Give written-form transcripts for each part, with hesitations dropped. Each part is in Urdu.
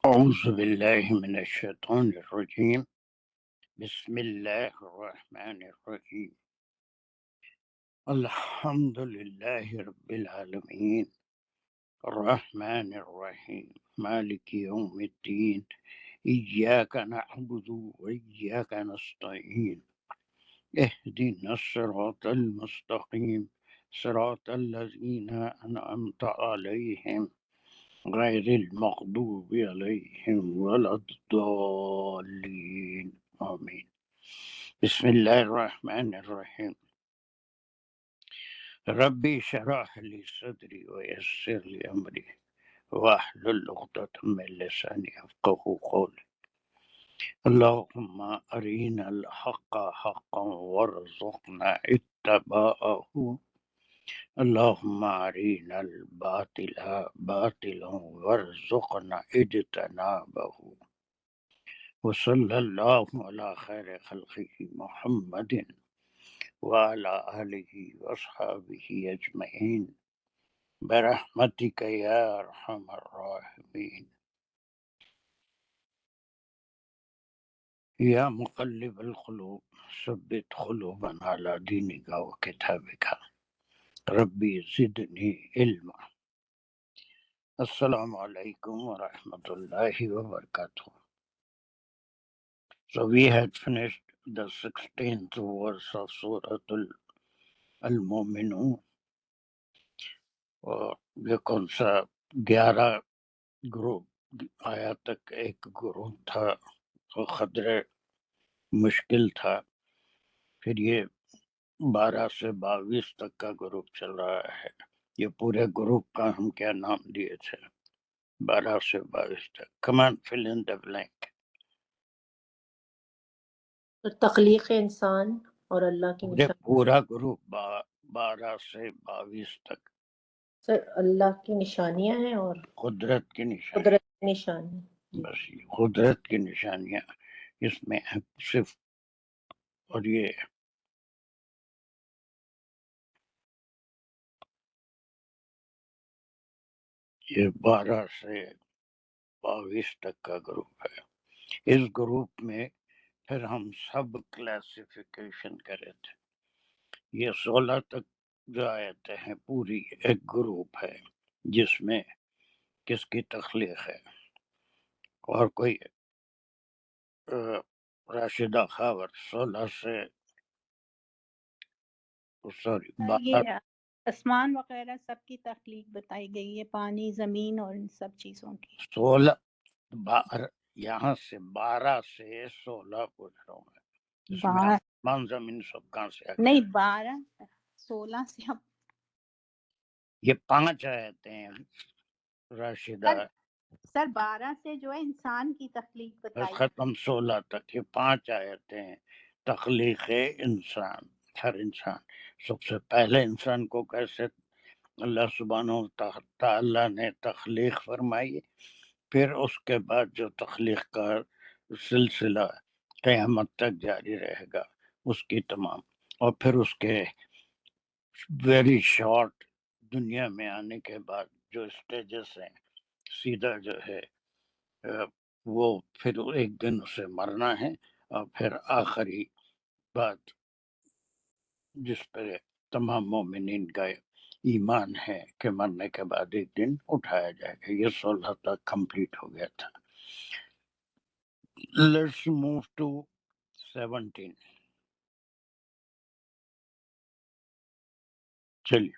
اعوذ باللہ من الشیطان الرجیم بسم اللہ الرحمن الرحیم الحمد للہ رب العالمین الرحمن الرحیم مالک یوم الدین ایاک نعبد وایاک نستعین اهدنا الصراط المستقیم صراط الذین انعمت علیہم غیر المغضوب علیہم ولا الضالین آمین۔ بسم اللہ الرحمن الرحیم ربی شرح لی صدری ویسر لی امری واحلل عقدۃ من لسانی یفقہوا قولی اللہم ارینا الحق حقا وارزقنا اتباعہ اللہم ارینا الباطل باطلا وارزقنا اجتنابہ وصلی اللہ علی خیر خلقہ محمد وعلی آلہ واصحابہ اجمعین برحمتک یا ارحم الراحمین یا مقلب القلوب ثبت قلوبنا علی دینک و کتابک ربی زدنی علما۔ السلام علیکم ورحمۃ اللہ وبرکاتہ۔ So we had finished the 16th verse of Surah Al-Mu'minun، اور یہ کون سا 11 گروپ آیا تک ایک گروپ تھا وہ خطرے مشکل تھا، پھر یہ 12 سے 22 تک کا گروپ چل رہا ہے۔ یہ پورے گروپ کا ہم کیا نام دیے تھے 12 سے 22 تک؟ کمان فل ان دا بلینک۔ تخلیق انسان اور اللہ کی نشانی۔ پورا گروپ 12 سے 22 تک سر اللہ کی نشانیاں ہیں اور قدرت کی نشانی، قدرت کی نشانی، بس یہ قدرت کی نشانیاں اس میں صرف، اور یہ 12 سے 22 تک کا گروپ ہے۔ اس گروپ میں پھر ہم سب کلاسیفیکیشن کرے تھے۔ یہ 16 تک جو آیتیں ہیں پوری ایک گروپ ہے جس میں کس کی تخلیق ہے، اور کوئی راشدہ خاور 16 سے یہ آسمان وغیرہ سب کی تخلیق بتائی گئی ہے، پانی، زمین اور ان سب چیزوں کی۔ 16 یہاں سے 12 سے 16 پوچھ رہا ہوں میں، اس میں آسمان زمین سب کہاں سے آ گیا؟ نہیں 12 16 سے ہم یہ 5 آیتیں ہیں راشدہ، سر 12 سے جو ہے انسان کی تخلیق بتائی، ختم 16 تک یہ 5 آیتیں ہیں تخلیق انسان، ہر انسان۔ سب سے پہلے انسان کو کیسے اللہ سبحانہ تعالیٰ نے تخلیق فرمائی، پھر اس کے بعد جو تخلیق کا سلسلہ قیامت تک جاری رہے گا اس کی تمام، اور پھر اس کے ویری شارٹ دنیا میں آنے کے بعد جو اسٹیجز ہیں، سیدھا جو ہے وہ پھر ایک دن اسے مرنا ہے، اور پھر آخری بات جس پہ تمام مومنین کا ایمان ہے کہ مرنے کے بعد ایک دن اٹھایا جائے گا۔ یہ 16 تک کمپلیٹ ہو گیا تھا۔ Let's move to 17۔ چلیے،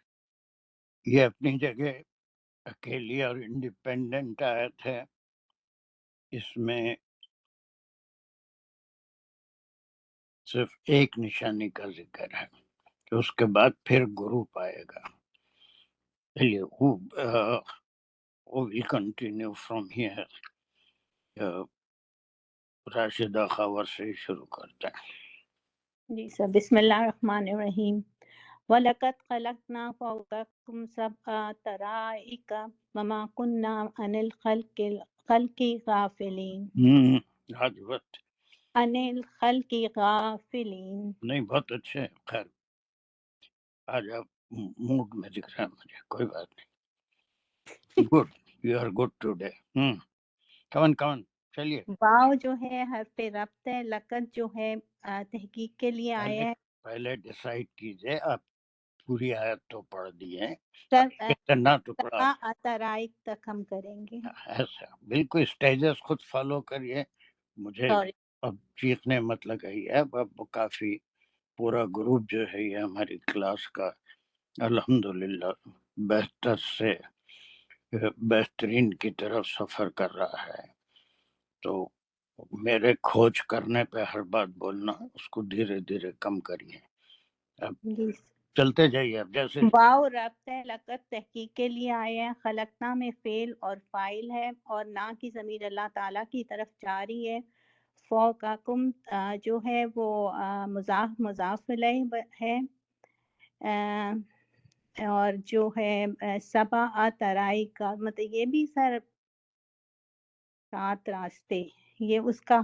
یہ اپنی جگہ اکیلی اور انڈیپینڈنٹ آیت ہے، اس میں صرف ایک نشانی کا ذکر ہے، اس کے بعد پھر گروپ آئے گا۔ چلیے we continue from here۔ راشدہ خاور سے شروع کرتے ہیں۔ جی سر، بسم اللہ الرحمن الرحیم۔ وَلَقَدْ خَلَقْنَا فَوْقَكُمْ سَبْعَ طَرَائِقَ وَمَا كُنَّا عَنِ الْخَلْقِ غَافِلِينَ۔ حضرت عَنِ الْخَلْقِ غَافِلِينَ، نہیں، بہت اچھے، خیر آج آپ موڈ میں دکھ رہا ہے مجھے، کوئی بات نہیں. Good, you are good today. کون چلیے. واو جو ہے حرف ربط ہے، لقد جو ہے تحقیق کے لیے آیا ہے. پہلے ڈیسائیڈ کیجئے. آپ پوری آیت تو پڑھ دی ہے، سر کتنا ٹکڑا ترائق تک ہم کریں گے. ایسا بالکل اسٹیجز خود فالو کریے. مجھے سوری. اب چیخنے مت لگائیے. اب کافی پورا گروپ جو ہے یہ ہماری کلاس کا الحمدللہ بہتر سے بہترین کی طرف سفر کر رہا ہے. تو میرے کھوج کرنے پہ ہر بات بولنا اس کو دھیرے دھیرے کم کریے. اب جی. چلتے جائیے. اب جیسے واو ربط ہے، لقد تحقیق کے لیے آیا ہے، خلقنا میں فعل اور فاعل ہے، اور نہ کی ضمیر اللہ تعالیٰ کی طرف جاری ہے. فوقکم جو ہے وہ مضاف الیہ ہے، اور جو ہے سبع ترائی کا مطلب یہ بھی سر 7 راستے، یہ اس کا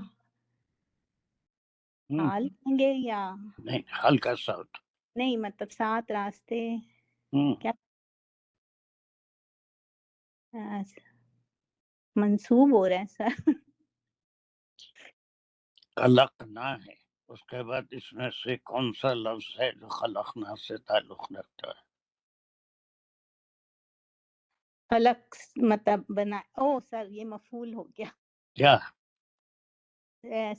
حال ہوں گے یا نہیں ہلکا سا نہیں؟ مطلب 7 راستے کیا منسوب ہو رہا ہے سر؟ خلقنا ہے، اس کے بعد اس میں سے کون سا لفظ ہے جو خلقنا سے تعلق رکھتا ہے؟ خلق مطلب بنا. او سر یہ مفعول ہو گیا، کیا؟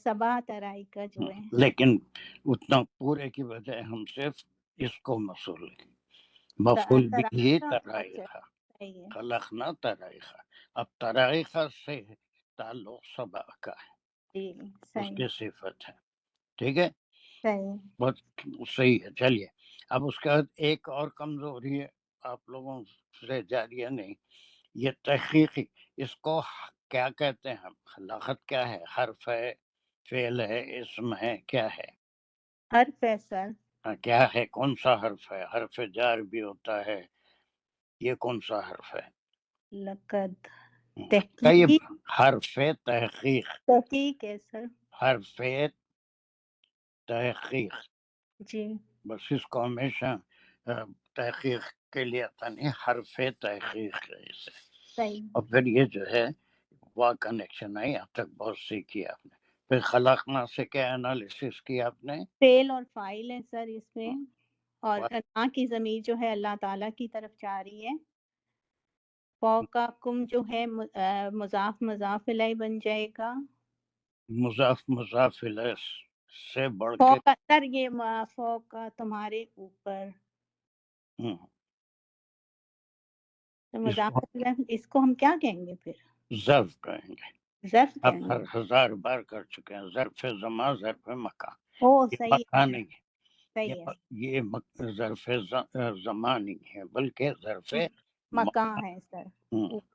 سبع ترائی کا جو ہے. لیکن اتنا پورے کی بجائے ہم صرف اس کو مفعول مفعول بھی ترائیخ، صحیح ہے. خلقنا ترائیخ. اب ترائیخ سے تعلق سبع کا ہے، جی اس صحیح کی صفت ہے. ٹھیک ہے، صحیح. بہت صحیح ہے. چلیے اب اس کے بعد ایک اور کمزوری ہے آپ لوگوں سے جاریہ نہیں، یہ تحقیقی. اس کو کیا کہتے ہیں ہم؟ خلاقت کیا ہے؟ حرف ہے، فعل ہے، اسم ہے، کیا ہے؟ حرف ہے سر. کیا ہے؟ کون سا حرف ہے؟ حرف جار بھی ہوتا ہے. یہ کون سا حرف ہے؟ لقد یہ تحقیقی حرف تحقیق. تحقیق ہے سر. حرف تحقیق. جی بس اس کو ہمیشہ تحقیق کے لیے آتا نہیں، حرف تحقیق ہے اسے. صحیح. اور پھر یہ جو ہے واہ کنیکشن ہے، یہاں تک بہت سیکھی آپ نے. پھر خلقنا سے کیا انالیسس کیا آپ نے؟ فعل اور فاعل ہے سر اس میں، اور نہ کی ضمیر جو ہے اللہ تعالیٰ کی طرف جا رہی ہے. فوقکم جو ہے مضاف الیہ بن جائے گا. مضاف الیہ سے بڑھ کے فوق سر یہ فوق تمہارے اوپر، تو مضاف الیہ اس کو ہم کیا کہیں گے پھر؟ ظرف کہیں گے. ظرف آپ کہیں ہر گے. 1000 بار کر چکے ہیں. ظرف زمان، ظرف مکان. او یہ صحیح مکان ہے. نہیں ہے، صحیح ہے. یہ ظرف زمان نہیں ہے بلکہ ظرف مکان ہے سر،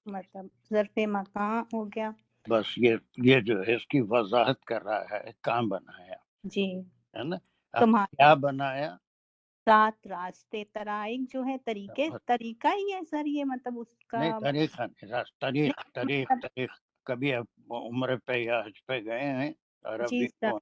مطلب ظرف مکان ہو گیا. بس یہ جو ہے اس کی وضاحت کر رہا ہے. کہاں بنایا جی ہے نا؟ اب تمہارے کیا بنایا؟ 7 راستے. طرائق جو ہے طریقہ ہی ہے سر یہ، مطلب اس کا نہیں طریقہ نہیں، طریق. کبھی آپ عمرے پہ یا حج پہ گئے ہیں جی عربی سر. کو؟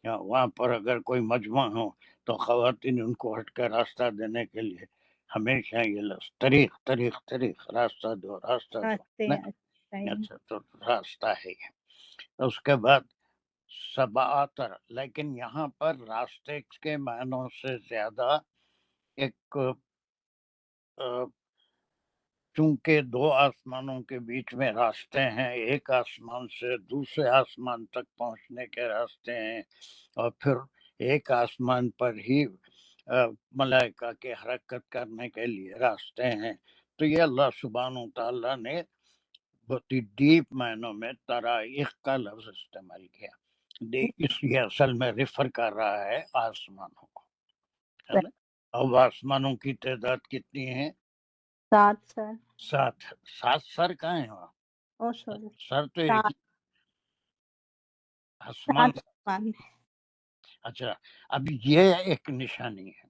یا وہاں پر اگر کوئی مجمع ہو تو خواتین ان کو ہٹ کے راستہ دینے کے لیے ہمیشہ یہ لفظ طریق طریق طریق، راستہ دو راستہ دو. راستے. صحیح. اچھا تو راستہ ہے یہ. اس کے بعد سبعتر، لیکن یہاں پر راستے کے معنوں سے زیادہ ایک چونکہ 2 آسمانوں کے بیچ میں راستے ہیں، ایک آسمان سے دوسرے آسمان تک پہنچنے کے راستے ہیں، اور پھر ایک آسمان پر ہی ملائکہ کے حرکت کرنے کے لیے راستے ہیں. تو یہ اللہ سبحانہ وتعالیٰ نے بہت ہی ڈیپ معنوں میں طرائق کا لفظ استعمال کیا. اس لیے اصل میں ریفر کر رہا ہے آسمانوں کو، ہے نا؟ اب آسمانوں کی تعداد کتنی ہے؟ 7 سر. 7 سر کہاں ہیں وہاں؟ او سوری. سر تو ایک 7 ہی آسمان. آسمان. اچھا اب یہ ایک نشانی ہے.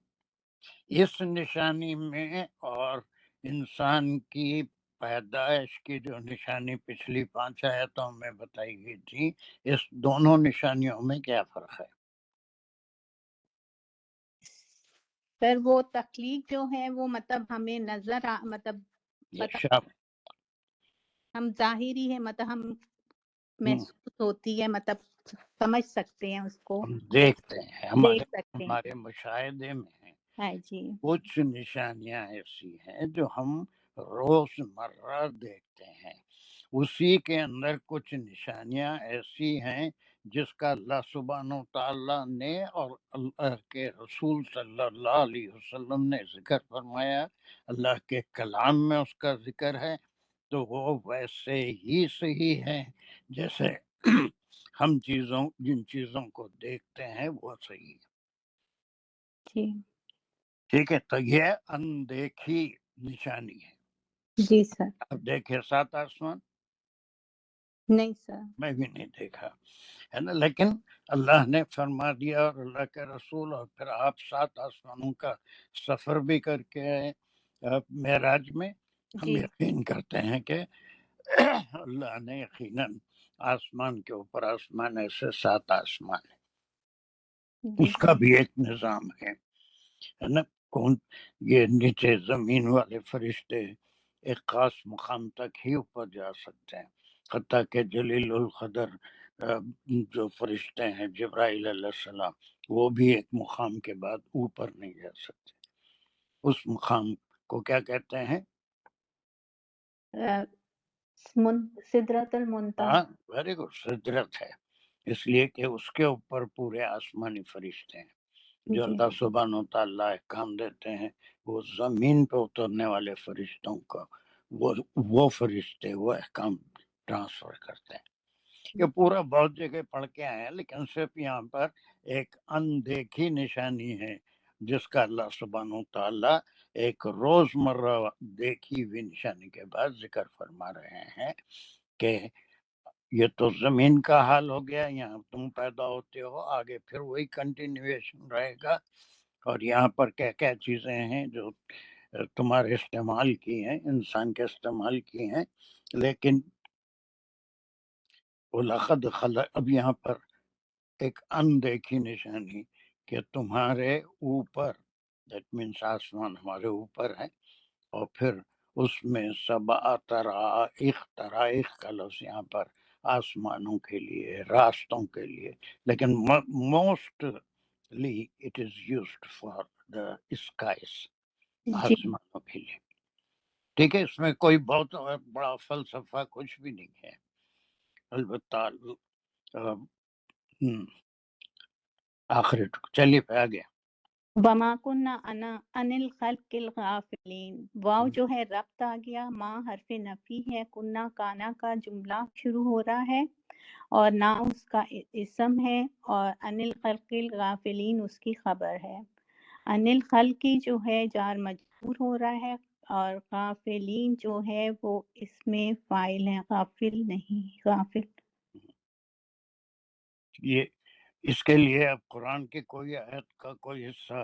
اس نشانی میں اور انسان کی پیدائش کی جو نشانی پچھلی 5 آیتوں میں بتائی گئی تھی، اس دونوں نشانیوں میں کیا فرق ہے؟ سر وہ تخلیق جو ہے وہ مطلب ہمیں نظر مطلب یہ پتہ شب ہم ظاہری ہے مطلب ہم ہم محسوس ہوتی ہے مطلب سمجھ سکتے ہیں اس کو ہم دیکھتے ہیں، دیکھ سکتے ہیں. ہمارے مشاہدے میں ہیں ہاں جی کچھ نشانیاں ایسی ہیں جو ہم روز مرہ دیکھتے ہیں، اسی کے اندر کچھ نشانیاں ایسی ہیں جس کا اللہ سبحانہ و تعالیٰ نے اور اللہ کے رسول صلی اللہ علیہ وسلم نے ذکر فرمایا، اللہ کے کلام میں اس کا ذکر ہے، تو وہ ویسے ہی صحیح ہے جیسے ہم جن چیزوں کو دیکھتے ہیں وہ صحیح ہے. جی ٹھیک ہے، تو یہ اندیکھی نشانی ہے. جی سر. اب دیکھے 7 آسمان، نہیں سر. میں بھی نہیں دیکھا ہے نا، لیکن اللہ نے فرما دیا اور اللہ کے رسول، اور پھر آپ 7 آسمانوں کا سفر بھی کر کے آئے معراج میں. ہم جی یقین کرتے ہیں کہ اللہ نے یقیناً آسمان کے اوپر آسمان ایسے 7 آسمان ہیں، جی اس کا بھی ایک نظام ہے نا. کون یہ نیچے زمین والے فرشتے ایک خاص مقام تک ہی اوپر جا سکتے ہیں، حتیٰ کہ جلیل القدر جو فرشتے ہیں جبرائیل علیہ السلام، وہ بھی ایک مقام کے بعد اوپر نہیں جا سکتے. اس مقام کو کیا کہتے ہیں؟ سدرۃ المنتہا. ہاں ویری گڈ، سدرت ہے، اس لیے کہ اس کے اوپر پورے آسمانی فرشتے ہیں جو جی اللہ سبحانہ و تعالیٰ احکام دیتے ہیں. وہ زمین پہ اترنے والے فرشتوں کا وہ فرشتے وہ احکام ٹرانسفر کرتے ہیں. یہ پورا بہت جگہ پڑھ کے آئے ہیں، لیکن صرف یہاں پر ایک اندیکھی نشانی ہے جس کا اللہ سبحانہ و تعالیٰ ایک روز مرہ دیکھی ہوئی نشانی کے بعد ذکر فرما رہے ہیں کہ یہ تو زمین کا حال ہو گیا، یہاں تم پیدا ہوتے ہو، آگے پھر وہی کنٹینیویشن رہے گا. اور یہاں پر کیا کیا چیزیں ہیں جو تمہارے استعمال کی ہیں، انسان کے استعمال کی ہیں، لیکن وَلَقَدْ خَلَقَ، اب یہاں پر ایک اندیکھی نشانی کہ تمہارے اوپر، دیٹ مینس آسمان ہمارے اوپر ہے، اور پھر اس میں سبع طرائق کا لفظ یہاں پر آسمانوں کے لیے، راستوں کے لیے، لیکن mostly it is used for the skies, جی آسمانوں کے لیے. ٹھیک ہے، اس میں کوئی بہت بڑا فلسفہ کچھ بھی نہیں ہے، البتہ آخری چلیے پہ آگے. وما كنا عن الخلق الغافلین. واو جو ہے ربط آ گیا، ما حرف نفی ہے، کنا کانا کا جملہ شروع ہو رہا ہے، اور نہ اس کا اسم ہے، اور عن الخلق الغافلین اس کی خبر ہے. عن الخلقی جو ہے جار مجبور ہو رہا ہے، اور غافلین جو ہے وہ اس میں فاعل ہے، غافل نہیں، غافل. یہ اس کے لیے اب قرآن کی کوئی آیت کا کوئی حصہ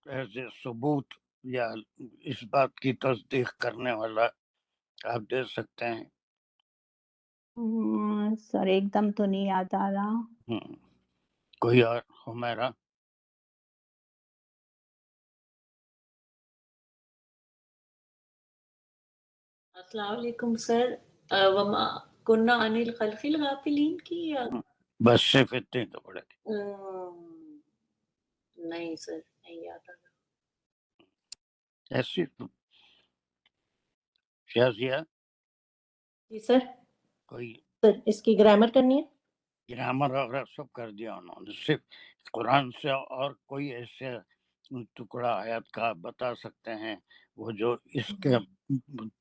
ایز اے ثبوت یا اس بات کی تصدیق کرنے والا آپ دے سکتے ہیں؟ سر ایک دم تو نہیں یاد آ رہا. کوئی اور ہمیرا؟ السلام علیکم سر. وما کنہ عن الخلق الغافلین کی یا بس صرف اتنے تو پڑے گی. نہیں سر نہیں یاد آ رہا. ایسی شازیہ جی سر. کوئی سر اس کی گرامر کرنی ہے. گرامر وغیرہ سب کر دیا انہوں نے، صرف قرآن سے اور کوئی ایسے ٹکڑا آیت کا بتا سکتے ہیں وہ جو اس کے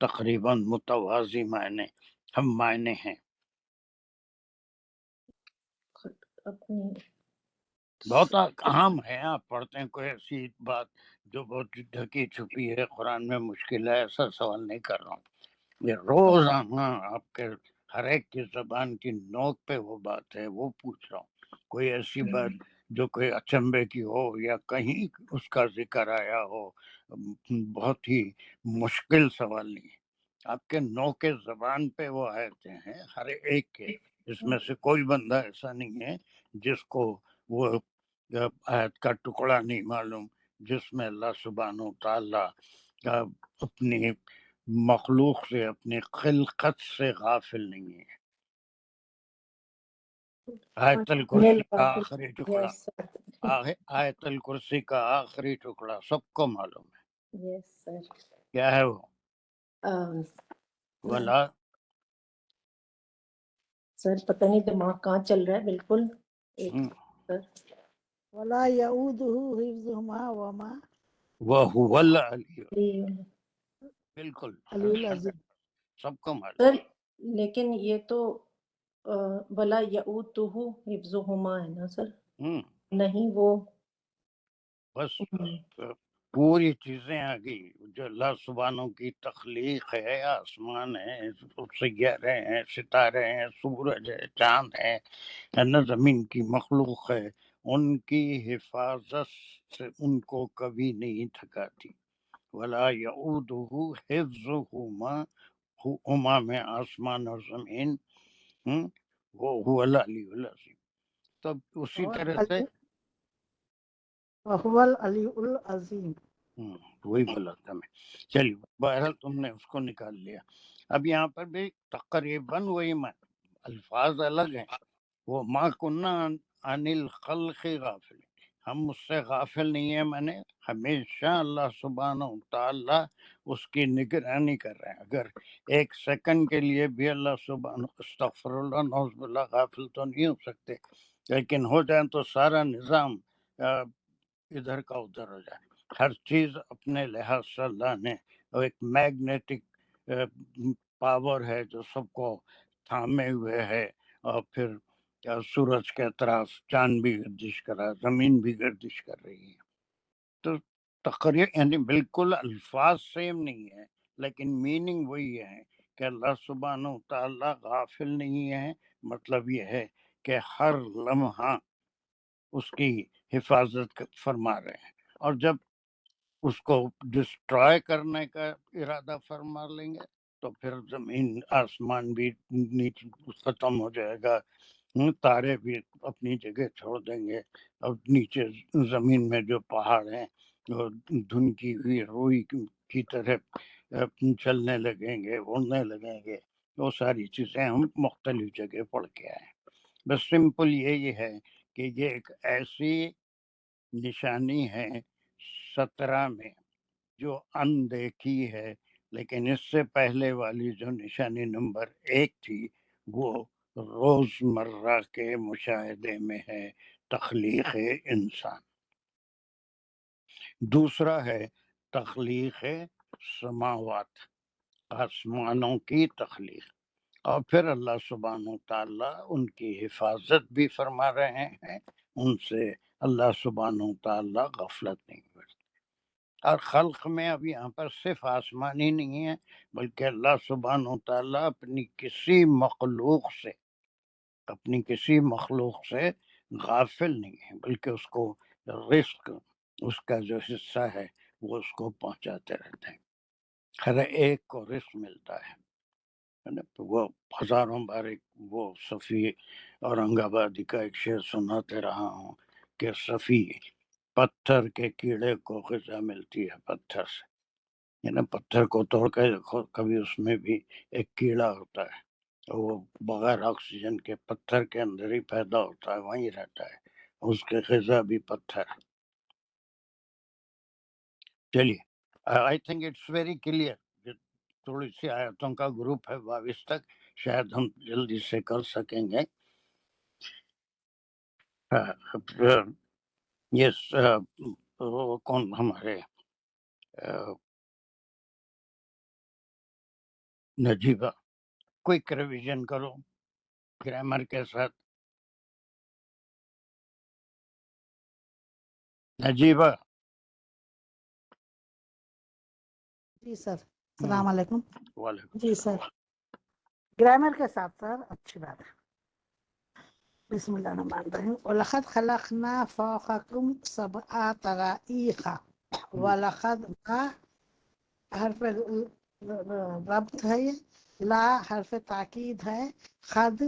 تقریباً متوازی معنی ہم معنی ہیں. اپنی بہت اہم ہے، آپ پڑھتے ہیں کوئی ایسی بات جو بہت ڈھکی چھپی ہے قرآن میں مشکل ہے، ایسا سوال نہیں کر رہا ہوں. یہ روزانہ آپ کے ہر ایک کی زبان کی نوک پہ وہ بات ہے، وہ پوچھ رہا ہوں. کوئی ایسی بات جو کوئی اچنبے کی ہو یا کہیں اس کا ذکر آیا ہو، بہت ہی مشکل سوال نہیں ہے. آپ کے نوک زبان پہ وہ آیتیں ہیں ہر ایک کے، اس میں سے کوئی بندہ ایسا نہیں ہے جس کو وہ آیت کا ٹکڑا نہیں معلوم جس میں اللہ سبحانہ و تعالیٰ اپنی مخلوق سے، اپنی خلقت سے غافل نہیں ہے۔ آیت الکرسی کا آخری ٹکڑا، Yes, sir. آیت الکرسی کا آخری ٹکڑا سب کو معلوم ہے Yes, sir. کیا ہے وہ؟ ولا سر پتہ نہیں دماغ کہاں چل رہا ہے بالکل ایک سر ولا يؤوده حفظهما وما وَهُوَ العلی، بالکل العلی العظیم۔ سب کو معلوم۔ سر لیکن یہ تو ولا یعودہ حفظہما ہے نا سر، نہیں وہ بس پوری چیزیں آ گئی جو اللہ سبحانہ کی تخلیق ہے، آسمان ہے، سیارے ہیں، ستارے ہیں، سورج ہے، چاند ہے نا، زمین کی مخلوق ہے، ان کی حفاظت سے ان کو کبھی نہیں تھکاتی۔ ولا یعودہ حفظہما، ہما میں آسمان اور زمین، وہ العلی العظیم۔ تب اسی طرح سے وهو العلی العظیم۔ وہی بولا تھا میں۔ چلیے بہرحال تم نے اس کو نکال لیا۔ اب یہاں پر بھی تقریباً وہی الفاظ الگ ہیں۔ وہ ما کننا عن الخلق غافل، ہم اس سے غافل نہیں ہیں، میں نے ہمیشہ اللہ سبحانہ و تعالیٰ اس کی نگرانی کر رہے ہیں۔ اگر ایک سیکنڈ کے لیے بھی اللہ سبحانہ، استغفر اللہ، نعوذ باللہ، غافل تو نہیں ہو سکتے، لیکن ہو جائیں تو سارا نظام ادھر کا ادھر ہو جائے۔ ہر چیز اپنے لحاظ سے اللہ نے ایک میگنیٹک پاور ہے جو سب کو تھامے ہوئے ہے، اور پھر سورج کے اطراف چاند بھی گردش کر رہا ہے، زمین بھی گردش کر رہی ہے۔ تو تقریباً یعنی بالکل الفاظ سیم نہیں ہے، لیکن میننگ وہی ہے کہ اللہ سبحانہ و تعالیٰ غافل نہیں ہے۔ مطلب یہ ہے کہ ہر لمحہ اس کی حفاظت فرما رہے ہیں، اور جب اس کو ڈسٹرائے کرنے کا ارادہ فرما لیں گے تو پھر زمین آسمان بھی نیچے ختم ہو جائے گا، تارے بھی اپنی جگہ چھوڑ دیں گے، اب نیچے زمین میں جو پہاڑ ہیں وہ دھنکی ہوئی روئی کی طرح چلنے لگیں گے، اڑنے لگیں گے۔ وہ ساری چیزیں ہم مختلف جگہ پڑھ کے آئے ہیں۔ بس سمپل یہی ہے کہ یہ ایک ایسی نشانی ہے 17 میں جو اندیکھی ہے، لیکن اس سے پہلے والی جو نشانی نمبر 1 تھی وہ روزمرہ کے مشاہدے میں ہے، تخلیق انسان۔ دوسرا ہے تخلیق سماوات، آسمانوں کی تخلیق، اور پھر اللہ سبحانہ و تعالیٰ ان کی حفاظت بھی فرما رہے ہیں، ان سے اللہ سبحانہ و تعالیٰ غفلت نہیں کرتے۔ اور خلق میں اب یہاں پر صرف آسمان ہی نہیں ہے، بلکہ اللہ سبحانہ و تعالیٰ اپنی کسی مخلوق سے غافل نہیں ہے، بلکہ اس کو رزق، اس کا جو حصہ ہے وہ اس کو پہنچاتے رہتے ہیں۔ ہر ایک کو رزق ملتا ہے۔ وہ ہزاروں بار وہ صفی اورنگ آبادی کا ایک شعر سناتے رہا ہوں کہ صفی پتھر کے کیڑے کو غذا ملتی ہے پتھر سے، یعنی پتھر کو توڑ کے دیکھو، کبھی اس میں بھی ایک کیڑا ہوتا ہے، وہ بغیر آکسیجن کے پتھر کے اندر ہی پیدا ہوتا ہے، وہیں رہتا ہے، اس کے غذا بھی پتھر۔ چلیے I think it's very clear. تھوڑی سی آیتوں کا گروپ ہے 22 تک، شاید ہم جلدی سے کر سکیں گے۔ یس، کون ہمارے نجیبہ، کوئک ریویژن کرو گرامر کے ساتھ۔ نجیبہ، جی سر، السلام علیکم۔ وعلیکم جی السلام۔ سر، گرامر کے ساتھ سر، اچھی بات ہے۔ بسم اللہ الرحمن الرحیم۔ وَلَقَدْ خَلَقْنَا فَوْقَكُمْ سَبْعَ طَرَائِقَ۔ وَلَقَدْ ما حرف ربط ہے، لا حرف تاکید ہے، خد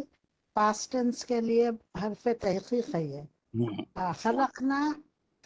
پاسٹ ٹینس کے لیے حرف تحقیق ہے۔ یہ خلقنا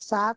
7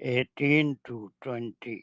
18 to 20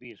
20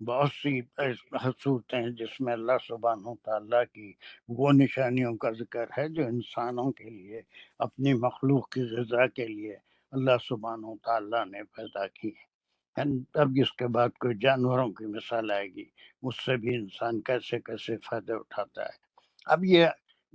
بہت سی صورتیں ہیں جس میں اللہ سبحانہ تعالیٰ کی وہ نشانیوں کا ذکر ہے جو انسانوں کے لیے، اپنی مخلوق کی غذا کے لیے اللہ سبحانہ تعالیٰ نے پیدا کی ہے۔ اب اس کے بعد کوئی جانوروں کی مثال آئے گی، اس سے بھی انسان کیسے کیسے فائدے اٹھاتا ہے۔ اب یہ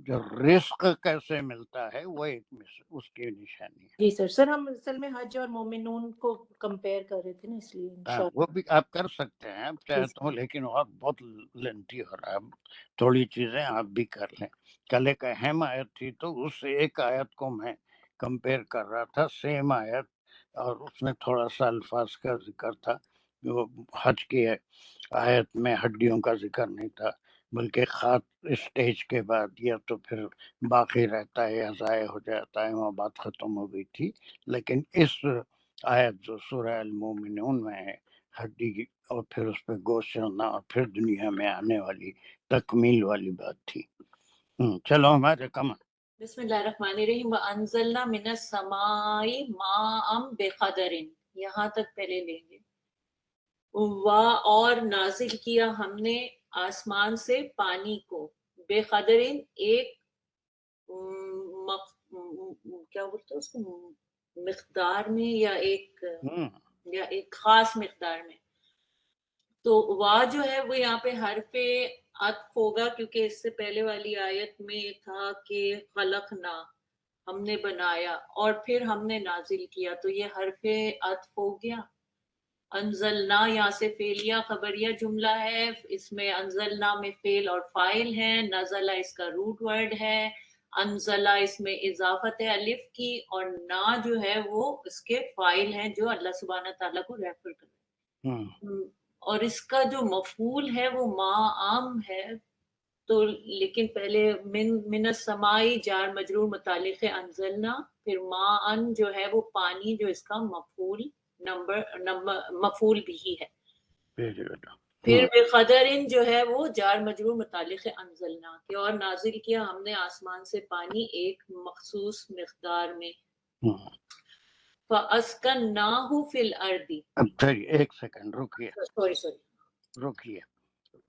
جو رزق کیسے ملتا ہے وہ ایک اس کی نشانی ہے۔ جی سر ہم اصل میں حج اور مومنون کو کمپیئر کر رہے تھے نا، اس لیے وہ بھی آپ کر سکتے ہیں آپ چاہے تو، لیکن وہ بہت لینٹی ہو رہا ہے، تھوڑی چیزیں آپ بھی کر لیں۔ کل ایک اہم آیت تھی تو اس ایک آیت کو میں کمپیئر کر رہا تھا، سیم آیت، اور اس میں تھوڑا سا الفاظ کا ذکر تھا۔ جو حج کی آیت میں ہڈیوں کا ذکر نہیں تھا، بلکہ خات اسٹیج کے بعد یا تو پھر باقی رہتا ہے یا ضائع ہو جاتا ہے، وہ بات ختم ہو گئی تھی۔ لیکن اس آیت جو سورہ المومنون میں ہے، ہڈی اور پھر اس پہ گوشت ہونا اور پھر دنیا میں آنے والی تکمیل والی بات تھی۔ چلو ہمارے کم۔ بسم اللہ الرحمن الرحیم وَأَنزَلْنَا مِنَ السَّمَاءِ مَاءً بِقَدَرٍ، یہاں تک پہلے لیں گے۔ اور نازل کیا ہم نے آسمان سے پانی کو، بے قدرن ایک کیا بولتے اس کو، مقدار میں یا ایک خاص مقدار میں۔ تو وا جو ہے وہ یہاں پہ حرف عطف ہوگا، کیونکہ اس سے پہلے والی آیت میں تھا کہ خلقنا، ہم نے بنایا اور پھر ہم نے نازل کیا، تو یہ حرف عطف ہو گیا۔ انزلنا یہاں سے فعلیہ خبریہ جملہ ہے، اس میں انزلنا میں فعل اور فاعل ہے، نزلہ اس کا روٹ ورڈ ہے، انزلہ اس میں اضافت ہے الف کی، اور نا جو ہے وہ اس کے فاعل ہیں جو اللہ سبحانہ تعالیٰ کو ریفر کر رہے ہیں۔ اور اس کا جو مفعول ہے وہ ما عام ہے، تو لیکن پہلے من السمائی جار مجرور متعلق ہے انزلنا، پھر ما ان جو ہے وہ پانی جو اس کا مفعول مفعول بھی ہے، پھر بقدر جو ہے وہ جار مجرور متعلق ہے انزلنا کے، اور نازل کیا ہم نے آسمان سے پانی ایک مخصوص مقدار میں۔ فَأَسْكَنَّاهُ فِي الْأَرْضِ، اب ایک سیکنڈ رکیے سوری رکیے،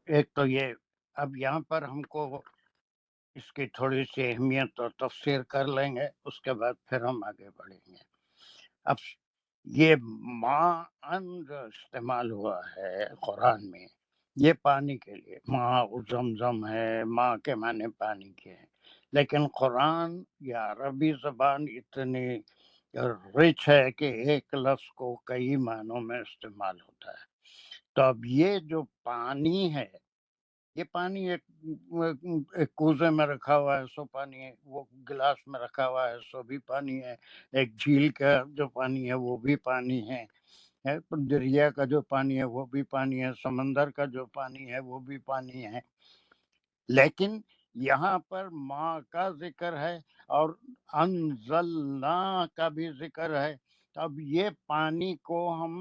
ایک تو یہ اب یہاں پر ہم کو اس کی تھوڑی سی اہمیت اور تفسیر کر لیں گے، اس کے بعد پھر ہم آگے بڑھیں گے۔ اب یہ ماء جو استعمال ہوا ہے قرآن میں، یہ پانی کے لیے، ماء زمزم ہے، ماء کے معنی پانی کے ہیں، لیکن قرآن یا عربی زبان اتنی رچ ہے کہ ایک لفظ کو کئی معنوں میں استعمال ہوتا ہے۔ تو اب یہ جو پانی ہے، یہ پانی ایک کوزے میں رکھا ہوا ہے سو پانی ہے، وہ گلاس میں رکھا ہوا ہے سو بھی پانی ہے، ایک جھیل کا جو پانی ہے وہ بھی پانی ہے، دریا کا جو پانی ہے وہ بھی پانی ہے، سمندر کا جو پانی ہے وہ بھی پانی ہے۔ لیکن یہاں پر ماں کا ذکر ہے اور انزلنا کا بھی ذکر ہے۔ اب یہ پانی کو ہم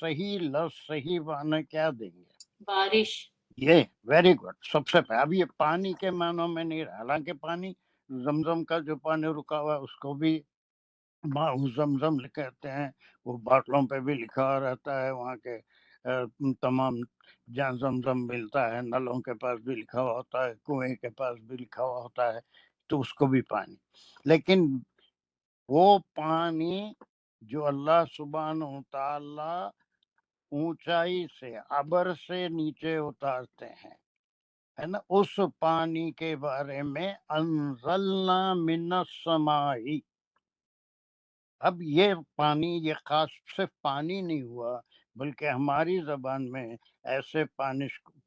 صحیح لفظ صحیح معنی کیا دیں گے؟ بارش۔ یہ ویری گڈ، سب سے پہلے اب یہ پانی کے معنوں میں نہیں رہا، حالانکہ پانی زمزم کا جو پانی رکا ہوا ہے اس کو بھی ماء زمزم کہتے ہیں، وہ باٹلوں پہ بھی لکھا ہوا رہتا ہے، وہاں کے تمام جہاں زمزم ملتا ہے نلوں کے پاس بھی لکھا ہوا ہوتا ہے، کنویں کے پاس بھی لکھا ہوا ہوتا ہے، تو اس کو بھی پانی۔ لیکن وہ پانی جو اللہ سبحانہ تعالی اونچائی سے ابر سے نیچے اتارتے ہیں، ہے نا، اس پانی کے بارے میں انزلنا من السماء۔ اب یہ پانی یہ خاص صرف پانی نہیں ہوا، بلکہ ہماری زبان میں ایسے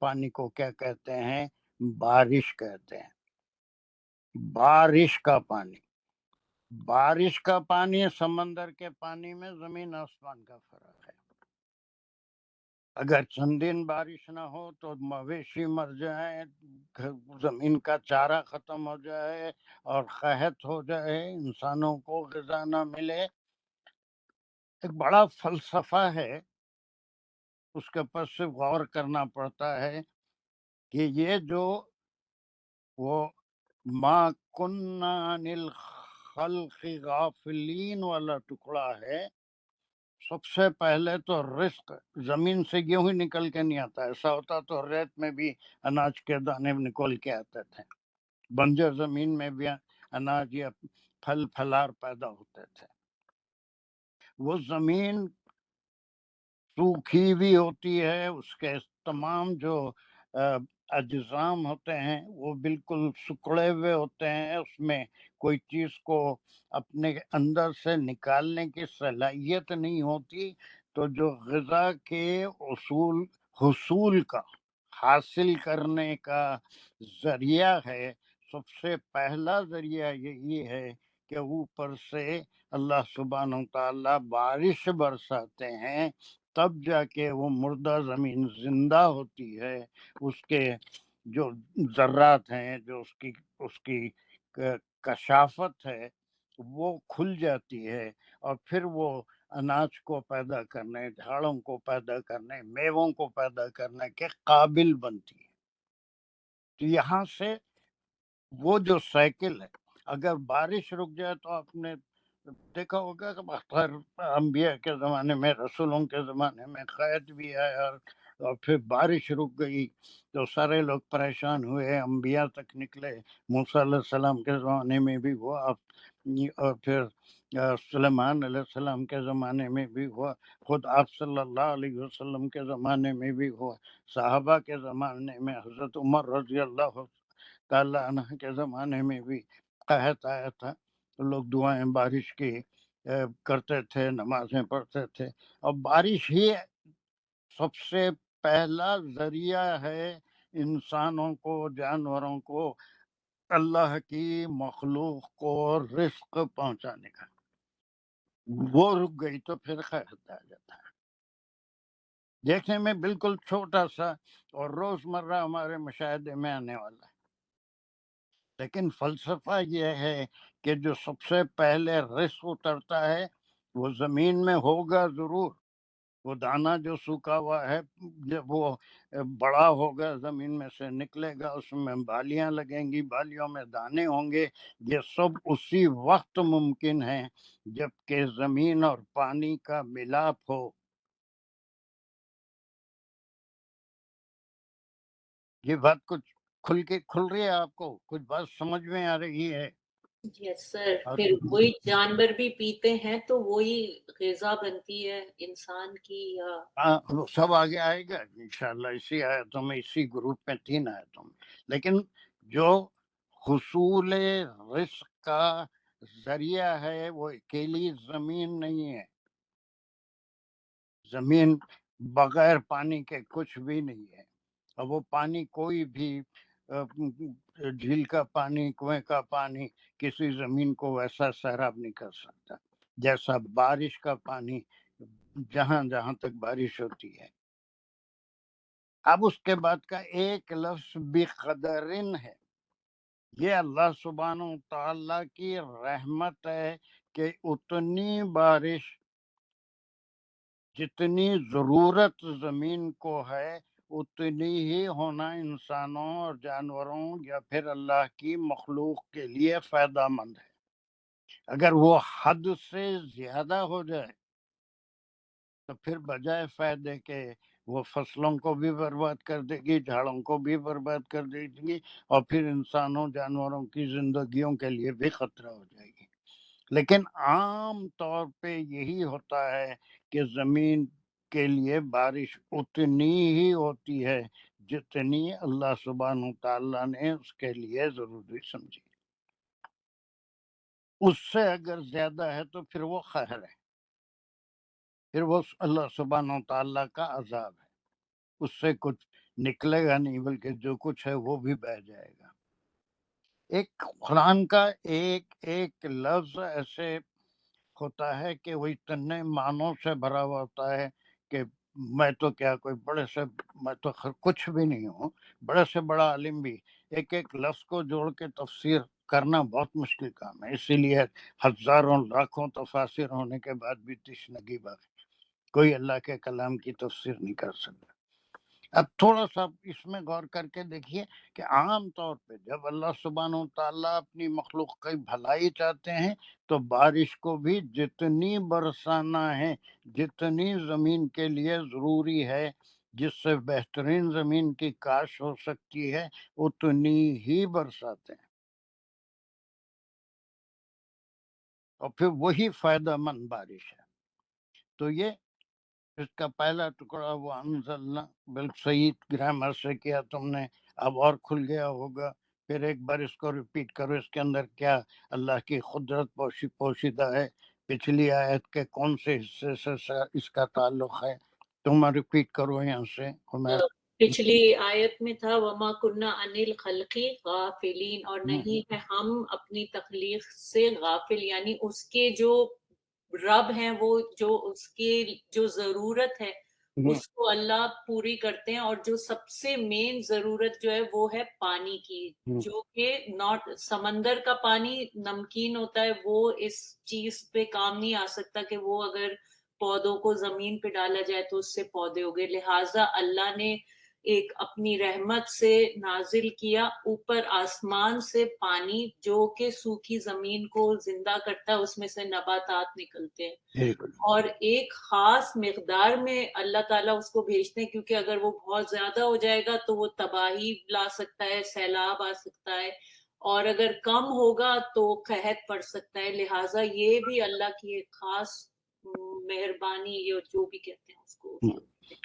پانی کو کیا کہتے ہیں؟ بارش کہتے ہیں، بارش کا پانی۔ بارش کا پانی سمندر کے پانی میں زمین آسمان کا فرق ہے۔ اگر چند دن بارش نہ ہو تو مویشی مر جائیں، زمین کا چارہ ختم ہو جائے اور قحط ہو جائے، انسانوں کو غذا نہ ملے۔ ایک بڑا فلسفہ ہے، اس کے اوپر سے غور کرنا پڑتا ہے کہ یہ جو وہ ما کننا عن الخلق غافلین والا ٹکڑا ہے، سب سے پہلے تو رزق زمین سے گیہوں ہی نکل کے نہیں آتا، ایسا ہوتا تو ریت میں بھی اناج کے دانے نکل کے آتے تھے، بنجر زمین میں بھی اناج یا پھل پھلار پیدا ہوتے تھے۔ وہ زمین سوکھی بھی ہوتی ہے، اس کے تمام جو اجزام ہوتے ہیں وہ بالکل سکڑے ہوئے ہوتے ہیں، اس میں کوئی چیز کو اپنے اندر سے نکالنے کی صلاحیت نہیں ہوتی، تو جو غذا کے حصول کا حاصل کرنے کا ذریعہ ہے، سب سے پہلا ذریعہ یہی ہے کہ اوپر سے اللہ سبحانہ و تعالیٰ بارش برساتے ہیں، تب جا کے وہ مردہ زمین زندہ ہوتی ہے، اس کے جو ذرات ہیں، جو اس کی کشافت ہے وہ کھل جاتی ہے، اور پھر وہ اناج کو پیدا کرنے، جھاڑوں کو پیدا کرنے، میووں کو پیدا کرنے کے قابل بنتی ہے۔ تو یہاں سے وہ جو سائیکل ہے، اگر بارش رک جائے تو آپ نے دیکھا ہوگا کہ ہر انبیاء کے زمانے میں، رسولوں کے زمانے میں قحط بھی آیا اور پھر بارش رک گئی تو سارے لوگ پریشان ہوئے، انبیاء تک نکلے، موسیٰ علیہ السلام کے زمانے میں بھی ہوا، اور پھر سلیمان علیہ السلام کے زمانے میں بھی ہوا، خود آپ صلی اللہ علیہ وسلم کے زمانے میں بھی ہوا، صحابہ کے زمانے میں، حضرت عمر رضی اللہ تعالیٰ عنہ کے زمانے میں بھی قحط آیا تھا، لوگ دعائیں بارش کی کرتے تھے، نمازیں پڑھتے تھے، اور بارش ہی سب سے پہلا ذریعہ ہے انسانوں کو، جانوروں کو، اللہ کی مخلوق کو رزق پہنچانے کا۔ وہ رک گئی تو پھر قحط آ جاتا ہے۔ دیکھنے میں بالکل چھوٹا سا اور روزمرہ ہمارے مشاہدے میں آنے والا ہے، لیکن فلسفہ یہ ہے کہ جو سب سے پہلے رزق اترتا ہے وہ زمین میں ہوگا ضرور، وہ دانا جو سوکھا ہوا ہے جب وہ بڑا ہوگا زمین میں سے نکلے گا، اس میں بالیاں لگیں گی، بالیوں میں دانے ہوں گے، یہ سب اسی وقت ممکن ہے جب کہ زمین اور پانی کا ملاپ ہو۔ یہ بات کچھ کھل رہی ہے آپ کو؟ کچھ بات سمجھ میں آ رہی ہے؟ یس سر، پھر وہی جانور بھی پیتے ہیں تو وہی غذا بنتی ہے انسان کی، یا سب آگے آئے گا انشاءاللہ، اسی آیتوں میں، اسی گروپ میں 3 آیتوں میں۔ لیکن جو حصول رزق کا ذریعہ ہے وہ اکیلی زمین نہیں ہے، زمین بغیر پانی کے کچھ بھی نہیں ہے، اور وہ پانی کوئی بھی جھیل کا پانی، کنویں کا پانی کسی زمین کو ویسا سیراب نہیں کر سکتا جیسا بارش کا پانی جہاں جہاں تک بارش ہوتی ہے۔ اب اس کے بعد کا ایک لفظ بقدرن ہے، یہ اللہ سبحانہ و تعالیٰ کی رحمت ہے کہ اتنی بارش جتنی ضرورت زمین کو ہے اتنی ہی ہونا انسانوں اور جانوروں یا پھر اللہ کی مخلوق کے لیے فائدہ مند ہے۔ اگر وہ حد سے زیادہ ہو جائے تو پھر بجائے فائدے کے وہ فصلوں کو بھی برباد کر دے گی، جھاڑوں کو بھی برباد کر دے گی، اور پھر انسانوں جانوروں کی زندگیوں کے لیے بھی خطرہ ہو جائے گی۔ لیکن عام طور پہ یہی ہوتا ہے کہ زمین کے لیے بارش اتنی ہی ہوتی ہے جتنی اللہ سبحانہ تعالیٰ نے اس کے لیے ضروری سمجھی، اس سے اگر زیادہ ہے تو پھر وہ قہر ہے، پھر وہ اللہ سبحانہ تعالیٰ کا عذاب ہے، اس سے کچھ نکلے گا نہیں بلکہ جو کچھ ہے وہ بھی بہہ جائے گا۔ ایک قرآن کا ایک ایک لفظ ایسے ہوتا ہے کہ وہ اتنے معنوں سے بھرا ہوا ہوتا ہے کہ میں تو کیا کوئی میں تو کچھ بھی نہیں ہوں، بڑے سے بڑا عالم بھی ایک ایک لفظ کو جوڑ کے تفسیر کرنا بہت مشکل کام ہے، اسی لیے ہزاروں لاکھوں تفاسیر ہونے کے بعد بھی تشنگی باقی، کوئی اللہ کے کلام کی تفسیر نہیں کر سکتا۔ اب تھوڑا سا اس میں غور کر کے دیکھیے کہ عام طور پہ جب اللہ سبحانہ و تعالیٰ اپنی مخلوق کی بھلائی چاہتے ہیں تو بارش کو بھی جتنی برسانا ہے، جتنی زمین کے لیے ضروری ہے، جس سے بہترین زمین کی کاشت ہو سکتی ہے، اتنی ہی برساتے ہیں، اور پھر وہی فائدہ مند بارش ہے۔ تو یہ اس کا پہلا ٹکڑا وہ انزلنا، بالکل صحیح گرامر سے کیا تم نے، اب اور کھل گیا ہوگا۔ پھر ایک بار اس کو ریپیٹ کرو، اس کے اندر کیا اللہ کی قدرت پوشیدہ ہے، پچھلی آیت کے کون سے حصے سے اس کا تعلق ہے، تم ریپیٹ کرو یہاں سے عمیر۔ پچھلی آیت میں تھا وما کنہ انل خلقی غافلین، اور نہیں ہے ہم اپنی تخلیق سے غافل، یعنی اس کے جو رب ہیں، وہ جو اس کی جو ضرورت ہے اس کو اللہ پوری کرتے ہیں، اور جو سب سے مین ضرورت جو ہے وہ ہے پانی کی، جو کہ سمندر کا پانی نمکین ہوتا ہے، وہ اس چیز پہ کام نہیں آ سکتا کہ وہ اگر پودوں کو زمین پہ ڈالا جائے تو اس سے پودے ہوگے، لہٰذا اللہ نے ایک اپنی رحمت سے نازل کیا اوپر آسمان سے پانی، جو کہ سوکھی زمین کو زندہ کرتا ہے، اس میں سے نباتات نکلتے ہیں، اور ایک خاص مقدار میں اللہ تعالیٰ اس کو بھیجتے ہیں، کیونکہ اگر وہ بہت زیادہ ہو جائے گا تو وہ تباہی لا سکتا ہے، سیلاب آ سکتا ہے، اور اگر کم ہوگا تو قحط پڑ سکتا ہے، لہٰذا یہ بھی اللہ کی ایک خاص مہربانی، یہ جو بھی کہتے ہیں اس کو۔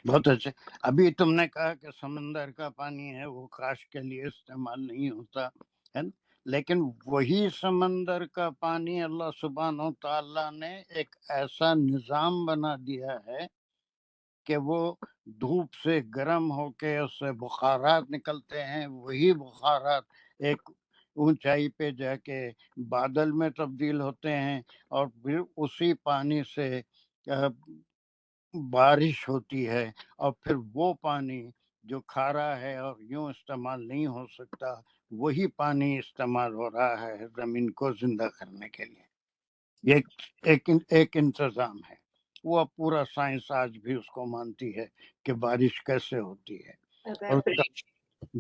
بہت اچھا۔ ابھی تم نے کہا کہ سمندر کا پانی ہے وہ کاشت کے لیے استعمال نہیں ہوتا ہے نا، لیکن وہی سمندر کا پانی اللہ سبحانہ و تعالیٰ نے ایک ایسا نظام بنا دیا ہے کہ وہ دھوپ سے گرم ہو کے اس سے بخارات نکلتے ہیں، وہی بخارات ایک اونچائی پہ جا کے بادل میں تبدیل ہوتے ہیں، اور پھر اسی پانی سے بارش ہوتی ہے، اور پھر وہ پانی جو کھارا ہے اور یوں استعمال نہیں ہو سکتا، وہی پانی استعمال ہو رہا ہے زمین کو زندہ کرنے کے لیے۔ ایک انتظام ہے، وہ پورا سائنس آج بھی اس کو مانتی ہے کہ بارش کیسے ہوتی ہے، اور اس کا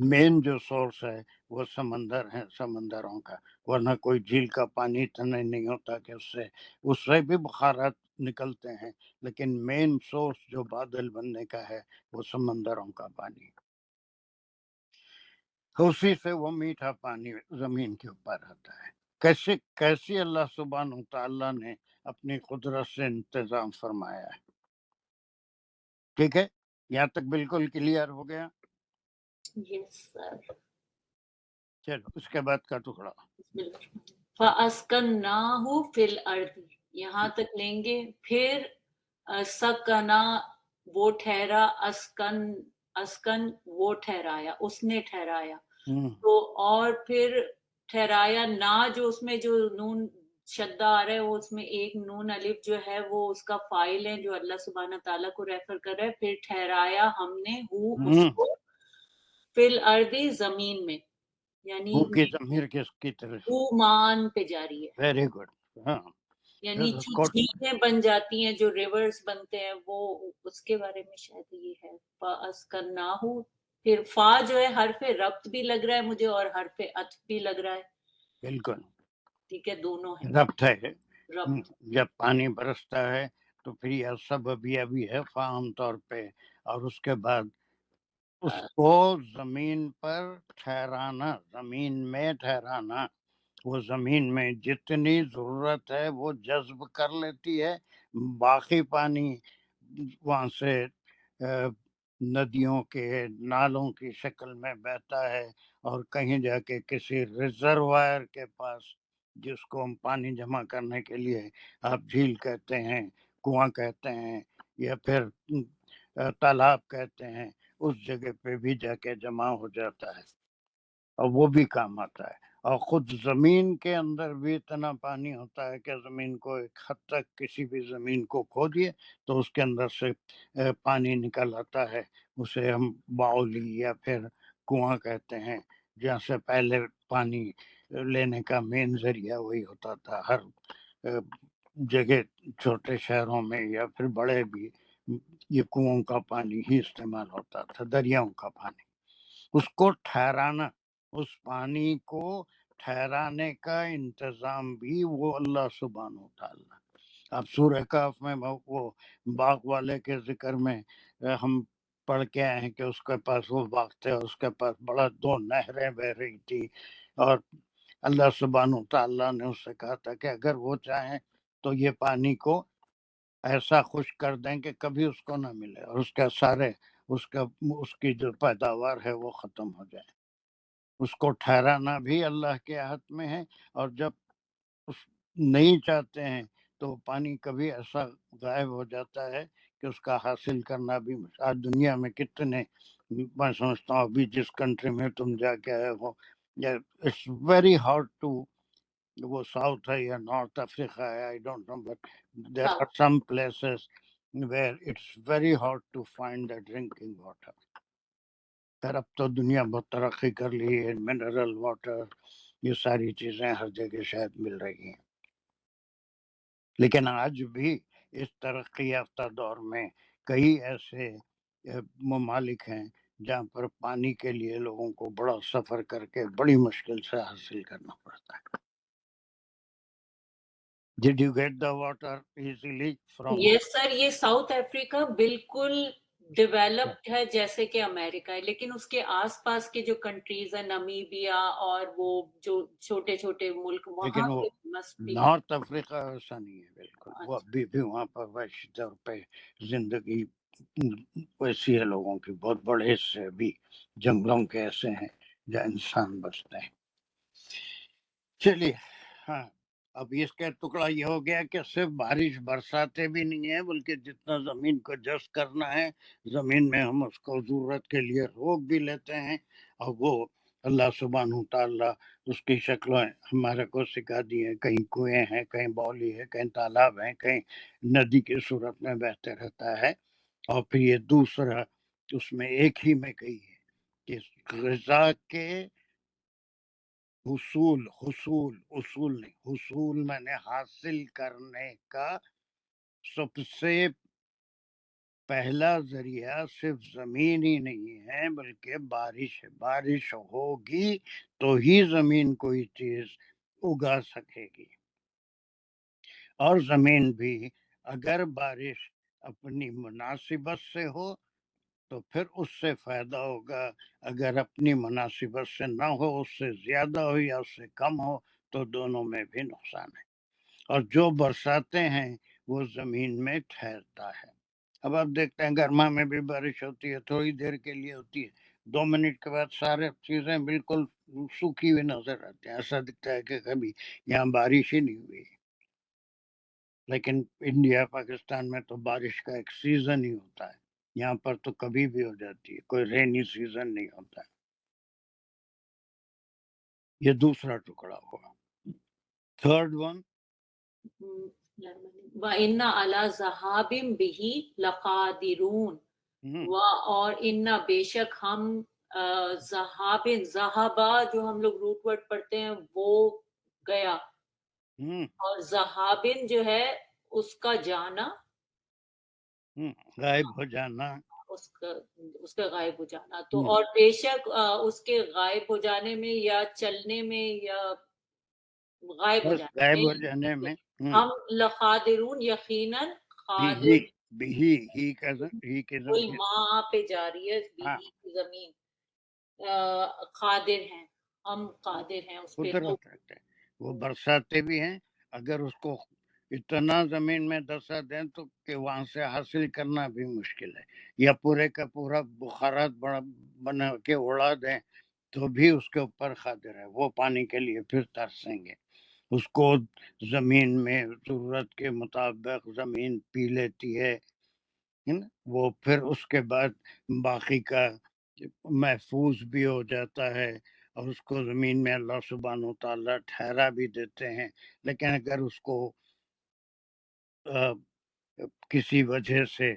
مین جو سورس ہے وہ سمندر ہے، سمندروں کا، ورنہ کوئی جھیل کا تو اتنا نہیں ہوتا کہ اس سے بھی بخارات نکلتے ہیں، لیکن مین سورس جو بادل بننے کا ہے وہ سمندروں کا پانی، اسی سے وہ میٹھا پانی زمین کے اوپر آتا ہے۔ کیسے اللہ سبحانہ و تعالیٰ نے اپنی قدرت سے انتظام فرمایا ہے۔ ٹھیک ہے، یہاں تک بالکل کلیئر ہو گیا؟ یس سر۔ چلو اس کے بعد کا ٹکڑا فَأَسْكَنَّاهُ فِي الْأَرْضِ، یہاں تک لیں گے، پھر سکنا وہ ٹھہرا، اسکن وہ ٹھہرایا، اس نے ٹھہرایا، تو اور پھر ٹھہرایا نہ، جو اس میں جو نون شدہ آ رہا ہے وہ اس میں ایک نون الف جو ہے وہ اس کا فاعل ہے جو اللہ سبحانہ تعالیٰ کو ریفر کر رہا ہے، پھر ٹھہرایا ہم نے اس کو فی الارض زمین میں، یعنی کی ضمیر کس کی طرف؟ مان پہ جاری ہے، ویری گڈ، ہاں، یعنی جو جھیلیں بن جاتی ہیں، جو ریورز بنتے ہیں، وہ اس کے بارے میں شاید یہ ہے۔ فَأَسْكَنَّاهُ، پھر فا جو ہے حرف ربط بھی لگ رہا ہے مجھے اور حرف عطف بھی لگ رہا ہے، بالکل ٹھیک ہے، دونوں ہے، ربط ہے۔ ربط جب پانی برستا ہے تو پھر یہ سببیہ بھی ہے عام طور پہ، اور اس کے بعد اس کو زمین پر ٹھہرانا، زمین میں ٹھہرانا، وہ زمین میں جتنی ضرورت ہے وہ جذب کر لیتی ہے، باقی پانی وہاں سے ندیوں کے نالوں کی شکل میں بہتا ہے، اور کہیں جا کے کسی ریزروائر کے پاس، جس کو ہم پانی جمع کرنے کے لیے آپ جھیل کہتے ہیں، کنواں کہتے ہیں، یا پھر تالاب کہتے ہیں، اس جگہ پہ بھی جا کے جمع ہو جاتا ہے، اور وہ بھی کام آتا ہے۔ اور خود زمین کے اندر بھی اتنا پانی ہوتا ہے کہ زمین کو ایک حد تک، کسی بھی زمین کو کھودیے تو اس کے اندر سے پانی نکل آتا ہے، اسے ہم باولی یا پھر کنواں کہتے ہیں، جہاں سے پہلے پانی لینے کا مین ذریعہ وہی ہوتا تھا۔ ہر جگہ، چھوٹے شہروں میں یا پھر بڑے بھی، یہ کنوؤں کا پانی ہی استعمال ہوتا تھا، دریاؤں کا پانی. اس کو ٹھہرانا، اس پانی کو ٹھہرانے کا انتظام بھی وہ اللہ سبحانہ و تعالیٰ. اب سورہ کہف میں وہ باغ والے کے ذکر میں ہم پڑھ کے آئے ہیں کہ اس کے پاس وہ باغ تھے، اس کے پاس بڑا 2 نہریں بہ رہی تھی، اور اللہ سبحانہ و تعالیٰ نے اس سے کہا تھا کہ اگر وہ چاہیں تو یہ پانی کو ایسا خشک کر دیں کہ کبھی اس کو نہ ملے، اور اس کا سارے اس کی جو پیداوار ہے وہ ختم ہو جائے. اس کو ٹھہرانا بھی اللہ کے ہاتھ میں ہے، اور جب نہیں چاہتے ہیں تو پانی کبھی ایسا غائب ہو جاتا ہے کہ اس کا حاصل کرنا بھی. آج دنیا میں کتنے، میں سمجھتا ہوں ابھی جس کنٹری میں تم جا کے آئے ہو، اٹس ویری ہارڈ ٹو، وہ ساؤتھ ہے یا نارتھ افریقہ ہے، I don't know, but there are some places where it's very hard to find the drinking water. پھر اب تو دنیا بہت ترقی کر لی ہے، منرل واٹر، یہ ساری چیزیں ہر جگہ شاید مل رہی ہیں. لیکن آج بھی اس ترقی یافتہ دور میں کئی ایسے ممالک ہیں جہاں پر پانی کے لیے لوگوں کو بڑا سفر کر کے بڑی مشکل سے حاصل کرنا پڑتا ہے. Did you get the water easily from? Yes sir, یہ ساؤتھ افریقہ بالکل ڈیولپڈ ہے جیسے کہ امریکہ ہے، لیکن اس کے آس پاس کے جو کنٹریز ہیں، نمیبیا اور وہ جو چھوٹے چھوٹے ملک، وہاں لیکن وہ نارتھ افریقہ ایسا نہیں ہے بالکل. وہ ابھی بھی وہاں پر وحشی طور پہ زندگی ویسی ہے لوگوں کی، بہت بڑے حصے بھی جنگلوں کے ایسے ہیں جہاں انسان بستے ہیں. چلیے، ہاں، اب اس کا ٹکڑا یہ ہو گیا کہ صرف بارش برساتے بھی نہیں ہیں، بلکہ جتنا زمین کو جذب کرنا ہے زمین میں ہم اس کو ضرورت کے لیے روک بھی لیتے ہیں، اور وہ اللہ سبحانہ تعالیٰ اس کی شکلیں ہمارے کو سکھا دی ہیں. کہیں کنویں ہیں، کہیں باولی ہے، کہیں تالاب ہیں، کہیں ندی کی صورت میں بہتے رہتا ہے. اور پھر یہ دوسرا اس میں ایک ہی میں کہی ہے کہ غذا کے اصول میں نے حاصل کرنے کا سب سے پہلا ذریعہ صرف زمین ہی نہیں ہے بلکہ بارش ہے. بارش ہوگی تو ہی زمین کوئی چیز اگا سکے گی، اور زمین بھی اگر بارش اپنی مناسبت سے ہو تو پھر اس سے فائدہ ہوگا، اگر اپنی مناسبت سے نہ ہو، اس سے زیادہ ہو یا اس سے کم ہو، تو دونوں میں بھی نقصان ہے. اور جو برساتے ہیں وہ زمین میں ٹھہرتا ہے. اب آپ دیکھتے ہیں گرما میں بھی بارش ہوتی ہے، تھوڑی دیر کے لیے ہوتی ہے، 2 منٹ کے بعد سارے چیزیں بالکل سوکھی ہوئی نظر آتی ہیں، ایسا دکھتا ہے کہ کبھی یہاں بارش ہی نہیں ہوئی. لیکن انڈیا پاکستان میں تو بارش کا ایک سیزن ہی ہوتا ہے، یہاں پر تو کبھی بھی ہو جاتی ہے، کوئی رینی سیزن نہیں ہوتا ہے. یہ دوسرا ٹکڑا ہوا. تھرڈ ون، وَإِنَّ عَلَى ذَهَابٍ بِهِ لَقَادِرُونَ، اور ان بے شک ہم ذہابا جو ہم لوگ روٹ ورڈ پڑھتے ہیں وہ گیا، اور ذہابن جو ہے اس کا جانا، غائب ہو جانا، اس کا غائب ہو جانا. تو اور بے شک اس کے غائب ہو جانے میں یا چلنے میں یا غائب ہو جانے میں ہم لقادرون یقیناً قادر. کوئی ماں پہ جاری ہے، زمین قادر ہیں، ہم قادر ہیں اس پہ. قدرت رکھتے ہیں، وہ برساتے بھی ہیں. اگر اس کو اتنا زمین میں دسا دیں تو کہ وہاں سے حاصل کرنا بھی مشکل ہے، یا پورے کا پورا بخارات بنا کے اڑا دیں تو بھی اس کے اوپر قادر ہے. وہ پانی کے لیے پھر ترسیں گے، اس کو زمین میں ضرورت کے مطابق زمین پی لیتی ہے، وہ پھر اس کے بعد باقی کا محفوظ بھی ہو جاتا ہے، اور اس کو زمین میں اللہ سبحانہ تعالیٰ ٹھہرا بھی دیتے ہیں. لیکن اگر اس کو کسی وجہ سے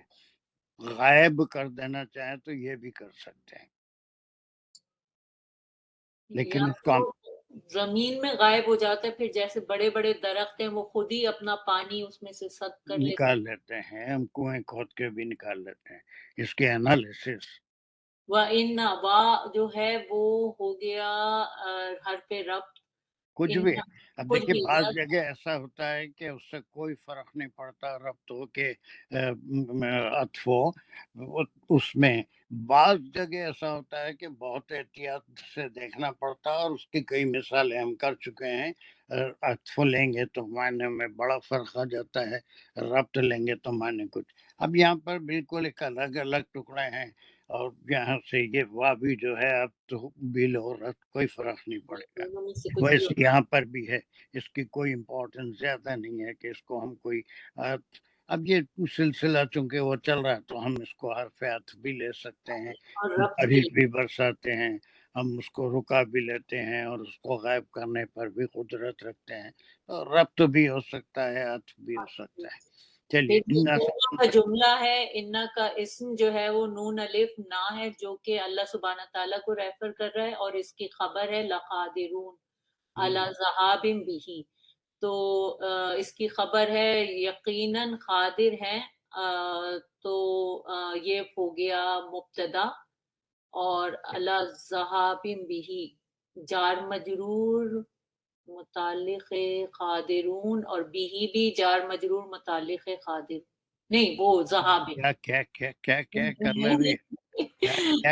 غائب کر دینا چاہیں تو یہ بھی کر سکتے ہیں. لیکن اس کو زمین میں غائب ہو جاتا ہے، پھر جیسے بڑے بڑے درخت ہیں وہ خود ہی اپنا پانی اس میں سے سک کر نکال لیتے ہیں، ہم کنویں کھود کے بھی نکال لیتے ہیں. اس کے انالیسس جو ہے وہ ہو گیا حرف ربط کچھ بھی. اب دیکھیے بھی بعض جگہ ایسا ہوتا ہے کہ اس سے کوئی فرق نہیں پڑتا ربط ہو کے عطف ہو اس میں. بعض جگہ ایسا ہوتا ہے کہ بہت احتیاط سے دیکھنا پڑتا ہے، اور اس کی کئی مثالیں ہم کر چکے ہیں. عطف لیں گے تو معنی میں بڑا فرق آ جاتا ہے، ربط لیں گے تو معنی کچھ. اب یہاں پر بالکل ایک الگ الگ ٹکڑے ہیں، اور یہاں سے یہ وا بھی جو ہے اب تو بل اور ربط کوئی فرق نہیں پڑے گا. ویسے یہاں پر بھی ہے، اس کی کوئی امپورٹنس زیادہ نہیں ہے کہ اس کو ہم کوئی. اب یہ سلسلہ چونکہ وہ چل رہا ہے تو ہم اس کو حرف عطف بھی لے سکتے ہیں، بارش بھی برساتے ہیں، ہم اس کو رکا بھی لیتے ہیں، اور اس کو غائب کرنے پر بھی قدرت رکھتے ہیں. ربط بھی ہو سکتا ہے، عطف بھی ہو سکتا ہے. چلیے کا جملہ ہے، انا کا اسم جو ہے وہ نون الف نا ہے، جو کہ اللہ سبحانہ تعالیٰ کو ریفر کر رہا ہے، اور اس کی خبر ہے لقادرون علی ذہاب بہ. تو اس کی خبر ہے یقیناً قادر ہیں. تو یہ ہو گیا مبتدا، اور علی ذہاب بہ جار مجرور متعلق قادرون، اور بھی جار مجرور متعلق قادر نہیں، وہ ذہاب. کیا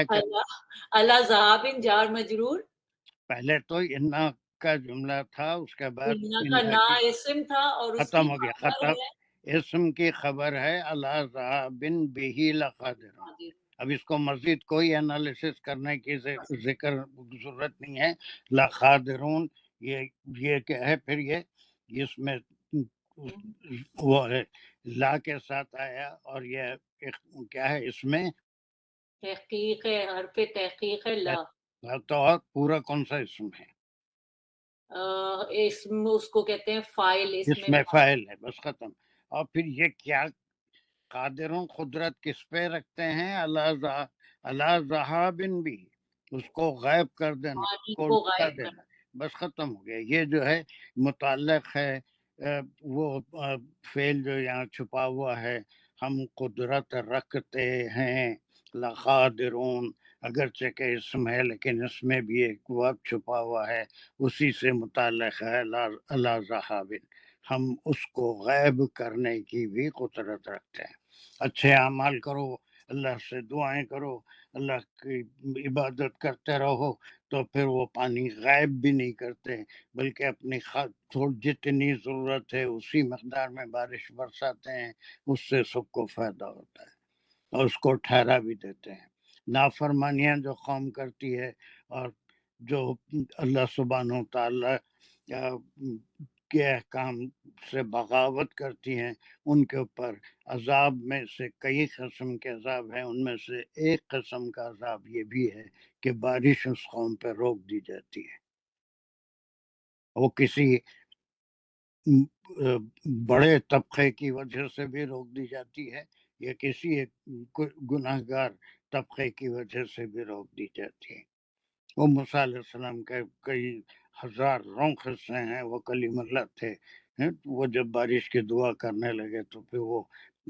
کر رہے اللہ ذہابن جار مجرور. پہلے تو انا کا جملہ تھا، اس کے بعد کا نا اسم تھا، اور اس ختم ہو گیا. ختم اسم کی خبر ہے اللہ ذہابن بہ لقادر. اب اس کو مزید کوئی انالیسس کرنے کی ذکر ضرورت نہیں ہے. لقادرون یہ کیا ہے، پھر یہ اس میں وہ ہے لا کے ساتھ آیا، اور یہ کیا ہے اس میں تحقیق ہے، حرف تحقیق ہے لا. تو اور پورا کون سا اسم ہے؟ اسم اس کو کہتے ہیں فائل. اس میں فائل ہے، بس ختم. اور پھر یہ کیا قادرون قدرت کس پہ رکھتے ہیں؟ اللہ ذہابن بھی، اس کو غائب کر دینا، کو لٹا دینا، بس ختم ہو گیا. یہ جو ہے متعلق ہے وہ فعل جو یہاں چھپا ہوا ہے، ہم قدرت رکھتے ہیں. لقادرون اگرچہ کہ اسم ہے، لیکن اس میں بھی ایک وقت چھپا ہوا ہے، اسی سے متعلق ہے اللہ ذہابن. ہم اس کو غائب کرنے کی بھی قدرت رکھتے ہیں. اچھے اعمال کرو، اللہ سے دعائیں کرو، اللہ کی عبادت کرتے رہو، تو پھر وہ پانی غائب بھی نہیں کرتے، بلکہ اپنی جتنی ضرورت ہے اسی مقدار میں بارش برساتے ہیں. اس سے سب کو فائدہ ہوتا ہے، اور اس کو ٹھہرا بھی دیتے ہیں. نافرمانیاں جو قوم کرتی ہے، اور جو اللہ سبحانہ تعالیٰ کے احکام سے بغاوت کرتی ہیں، ان کے اوپر عذاب میں سے کئی قسم کے عذاب ہیں. ان میں سے ایک قسم کا عذاب یہ بھی ہے کہ بارش اس قوم پہ روک دی جاتی ہے. وہ کسی بڑے طبقے کی وجہ سے بھی روک دی جاتی ہے، یا کسی ایک گناہ گار طبقے کی وجہ سے بھی روک دی جاتی ہے. وہ موسیٰ علیہ السلام کے کئی ہزاروں قصے ہیں. وہ کلیم اللہ تھے، وہ جب بارش کی دعا کرنے لگے تو پھر وہ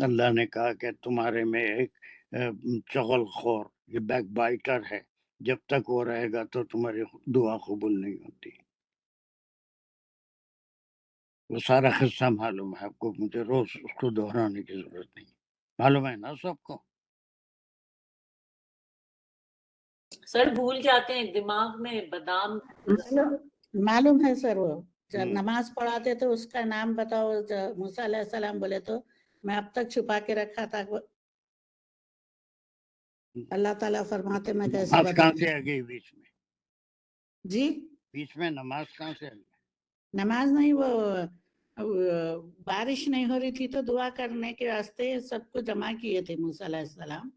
اللہ نے کہا کہ تمہارے میں ایک چغل خور، یہ بیک بائٹر ہے، جب تک وہ رہے گا تو تمہاری دعا قبول نہیں ہوتی. وہ سارا قصہ معلوم ہے آپ کو، مجھے روز اس کو دہرانے کی ضرورت نہیں. معلوم ہے نا سب کو؟ سر بھول جاتے ہیں، دماغ میں بادام. معلوم ہے سر. وہ جب نماز پڑھاتے تو اس کا نام بتاؤ. موسیٰ علیہ السلام بولے تو میں اب تک چھپا کے رکھا تھا. اللہ تعالیٰ فرماتے میں کیسے نماز کہاں سے آ گئی بیچ میں؟ جی بیچ میں نماز کہاں سے آ گئی؟ نماز نہیں، وہ بارش نہیں ہو رہی تھی تو دعا کرنے کے واسطے سب کو جمع کیے تھے موسیٰ علیہ السلام.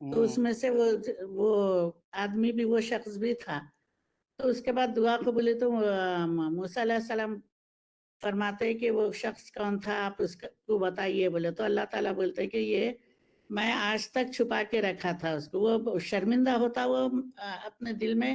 تو اس میں سے وہ آدمی بھی، وہ شخص بھی تھا. تو اس کے بعد دعا کو بولے تو موسیٰ علیہ السلام فرماتے کہ وہ شخص کون تھا، آپ اس کو بتائیے. بولے تو اللہ تعالیٰ بولتے کہ یہ میں آج تک چھپا کے رکھا تھا اس کو. وہ شرمندہ ہوتا، وہ اپنے دل میں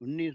19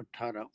18,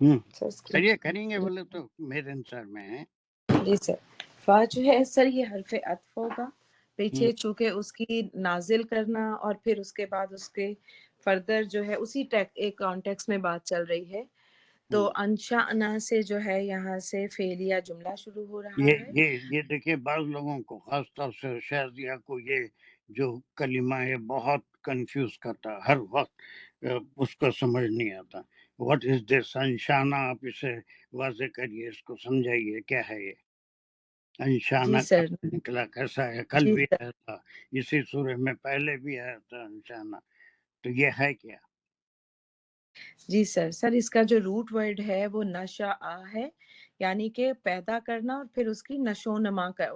سر یہ کریں گے بولے تو میرے انصار میں ہے. جی سر. فا جو ہے سر یہ حرف عطف ہوگا پیچھے، چونکہ اس کی نازل کرنا اور پھر اس کے بعد اس کے فردر جو ہے اسی ایک کانٹیکس میں بات چل رہی ہے. تو انشأنا سے جو ہے یہاں سے فعلیہ جملہ شروع ہو رہا ہے. یہ دیکھیں بعض لوگوں کو خاص طور سے شاذیہ کو یہ جو کلمہ ہے بہت کنفیوز کرتا ہے، ہر وقت اس کو سمجھ نہیں آتا. واٹ از دس انشانہ؟ آپ اسے واضح کریے، اس کو سمجھائیے کیا ہے یہ انشانہ. جی سر. نکلا کیسا ہے؟ کل جی بھی سر. آیا تھا اسی سورہ میں، پہلے بھی آیا تھا انشانہ. تو یہ ہے کیا؟ جی سر. سر اس کا جو روٹ ورڈ ہے وہ نشا ہے، یعنی کہ پیدا کرنا اور پھر اس کی نشو و نما کا،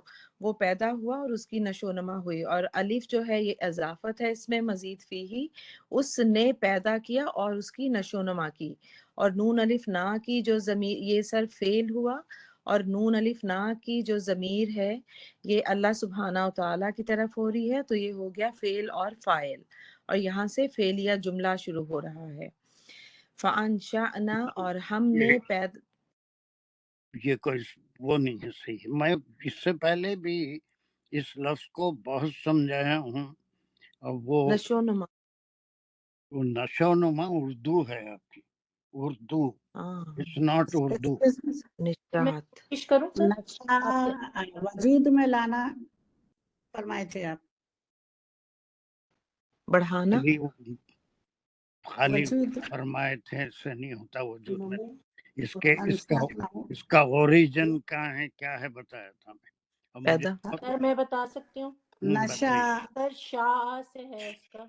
وہ پیدا ہوا اور اس کی نشو و نما ہوئی. اور الف جو ہے یہ اضافت ہے اس میں، مزید فیہی، اس نے پیدا کیا اور اس کی نشو و نما کی. اور نون الف نا کی جو ضمیر، یہ سر فعل ہوا، اور نون الف نا کی جو ضمیر ہے یہ اللہ سبحانہ و تعالیٰ کی طرف ہو رہی ہے، تو یہ ہو گیا فعل اور فاعل، اور یہاں سے فعلیہ جملہ شروع ہو رہا ہے. فَأَنشَأْنَا، اور ہم نے یہ کوئی وہ نہیں ہے صحیح. میں اس سے پہلے بھی اس لفظ کو بہت سمجھایا ہوں، اور وہ نشو نما. نشو نما اردو ہے آپ کی، اردو، اٹس ناٹ اردو. میں نشاط. کوشش کروں سر نقشہ آپ وجید میں لانا فرمائے تھے آپ. بڑھانا. خالی وجود فرمائے تھے سے نہیں ہوتا وجود میں. انسان اس کا اوریجن کہاں ہے، کیا ہے بتایا تھا میں. اور مجھے پیدا. سر میں بتا سکتی ہوں. نشا بتائیے. سر شاہ سے ہے اس کا،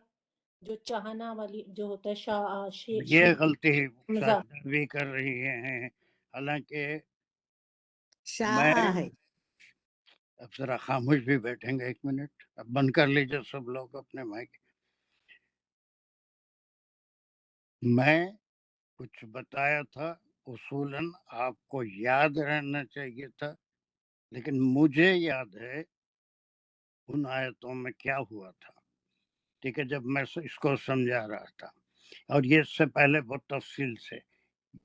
جو چاہنا والی جو ہوتا ہے شاہ یہ غلطی مزاح. بھی کر رہی ہیں، حالانکہ شاہ میں ہے. اب ذرا خاموش بھی بیٹھیں گے، ایک منٹ. اب بند کر لیجیے سب لوگ اپنے مائک. میں کچھ بتایا تھا اصولاً آپ کو یاد رہنا چاہیے تھا، لیکن مجھے یاد ہے ان آیتوں میں کیا ہوا تھا. ٹھیک ہے، جب میں اس کو سمجھا رہا تھا، اور یہ اس سے پہلے بہت تفصیل سے،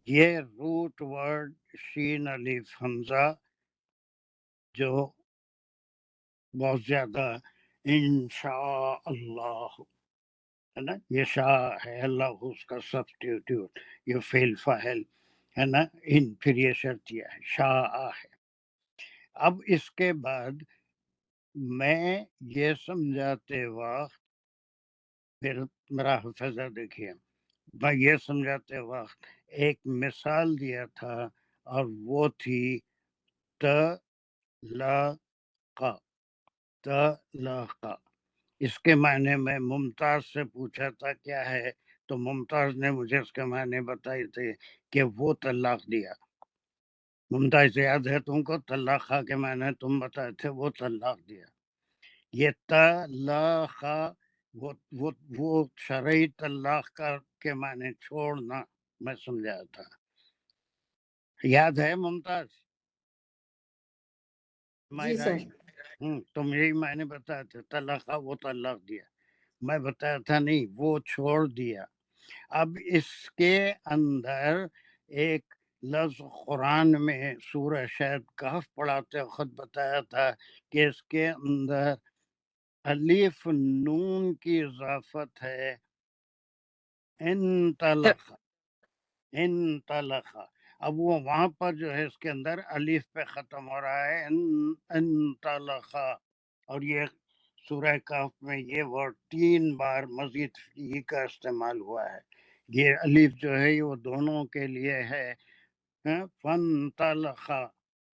یہ روٹ ورڈ شین الف حمزہ جو بہت زیادہ انشاء اللہ ہے نا، یہ شاء ہے، اللہ اس کا سبسٹیٹیوٹ، یہ فعل فاعل ہے نا، پھر یہ شرطیہ ہے، شاء ہے. اب اس کے بعد میں یہ سمجھاتے وقت، پھر میرا حفظہ دیکھیے، میں یہ سمجھاتے وقت ایک مثال دیا تھا، اور وہ تھی تلاقا. تلاقا اس کے معنی میں ممتاز سے پوچھا تھا کیا ہے، تو ممتاز نے مجھے اس کے معنی بتائے تھے کہ وہ طلاق دیا. ممتاز یاد ہے تم کو؟ طلاقہ کے معنی تم بتائے تھے، وہ طلاق دیا. یہ طلاقہ وہ شرعی طلاق کے معنی چھوڑنا میں سمجھایا تھا. یاد ہے ممتاز؟ جی سر. تم یہی معنی بتائے تھے، طلاقہ وہ طلاق دیا. میں بتایا تھا نہیں، وہ چھوڑ دیا. اب اس کے اندر ایک لفظ قرآن میں سورہ شاید کہف پڑھاتے وقت بتایا تھا کہ اس کے اندر الف نون کی اضافت ہے، انطلق. اب وہ وہاں پر جو ہے اس کے اندر الف پہ ختم ہو رہا ہے، انطلق. اور یہ سورہ کہف میں یہ ورڈ 3 بار مزید فی کا استعمال ہوا ہے. یہ الف جو ہے وہ دونوں کے لیے ہے. فانطلقا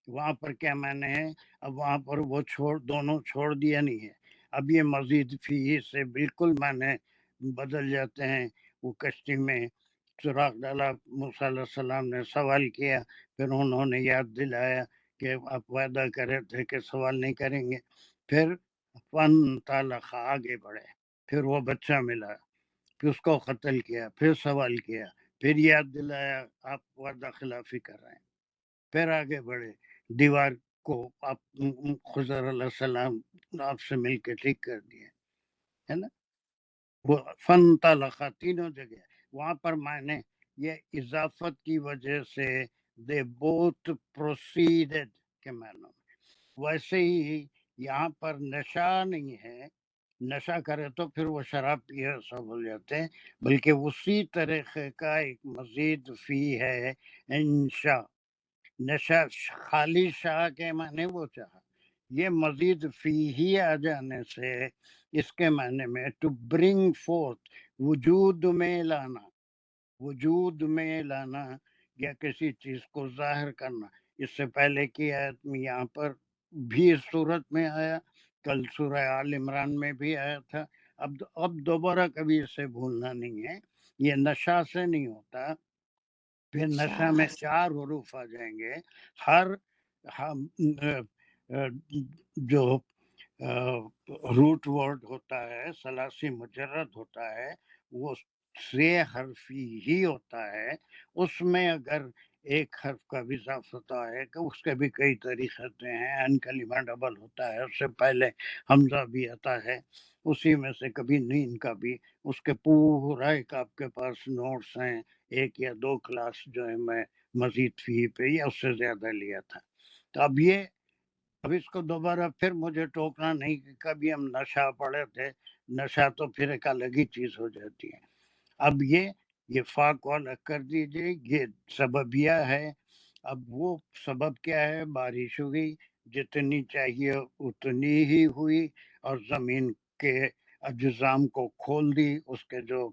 وہاں پر کیا معنی ہے؟ اب وہاں پر وہ دونوں چھوڑ دیا نہیں ہے. اب یہ مزید فی سے بالکل معنی بدل جاتے ہیں. وہ کشتی میں سراغ ڈالا، موسیٰ علیہ السلام نے سوال کیا، پھر انہوں نے یاد دلایا کہ آپ وعدہ کرے تھے کہ سوال نہیں کریں گے. پھر فانطلقا آگے بڑھے، پھر وہ بچہ ملا، پھر اس کو قتل کیا، پھر سوال کیا، پھر یاد دلایا آپ وعدہ خلافی کر رہے ہیں. پھر آگے بڑھے، دیوار کو آپ خضر علیہ السلام آپ سے مل کے ٹھیک کر دیے، ہے نا. وہ فانطلقا تینوں جگہ وہاں پر معنی یہ اضافت کی وجہ سے they both proceeded کے معنی میں. ویسے ہی یہاں پر نشہ نہیں ہے، نشہ کرے تو پھر وہ شراب پیے ایسا بول جاتے ہیں، بلکہ اسی طریقے کا ایک مزید فی ہے انشاء. نشہ خالی شاہ کے معنی وہ چاہا، یہ مزید فی ہی آ جانے سے اس کے معنی میں ٹو برنگ فورتھ، وجود میں لانا، وجود میں لانا یا کسی چیز کو ظاہر کرنا. اس سے پہلے کی آیت میں یہاں پر بھی اس صورت میں آیا، کل سورہ آل عمران میں بھی آیا تھا. اب دوبارہ کبھی اسے بھولنا نہیں ہے، یہ نشہ سے نہیں ہوتا. پھر نشہ میں 4 حروف آ جائیں گے، ہر جو روٹ ورڈ ہوتا ہے ثلاثی مجرد ہوتا ہے وہ 6 حرفی ہی ہوتا ہے. اس میں اگر ایک حرف کا بھی اضافہ ہے کہ اس کے بھی کئی طریقے ہیں. ان کلمہ ڈبل ہوتا ہے، اس سے پہلے حمزہ بھی آتا ہے، اسی میں سے کبھی نین کا بھی. اس کے پورا ایک آپ کے پاس نوٹس ہیں، 1 یا 2 کلاس جو ہے میں مزید فی پہ یا اس سے زیادہ لیا تھا. تو اب اس کو دوبارہ پھر مجھے ٹوکنا نہیں کہ کبھی ہم نشہ پڑھے تھے. نشہ تو پھر ایک الگ ہی چیز ہو جاتی ہے. اب یہ فا کو الگ کر دیجئے، یہ سببیہ ہے. اب وہ سبب کیا ہے؟ بارش ہوئی، جتنی چاہیے اتنی ہی ہوئی، اور زمین کے اجزام کو کھول دی، اس کے جو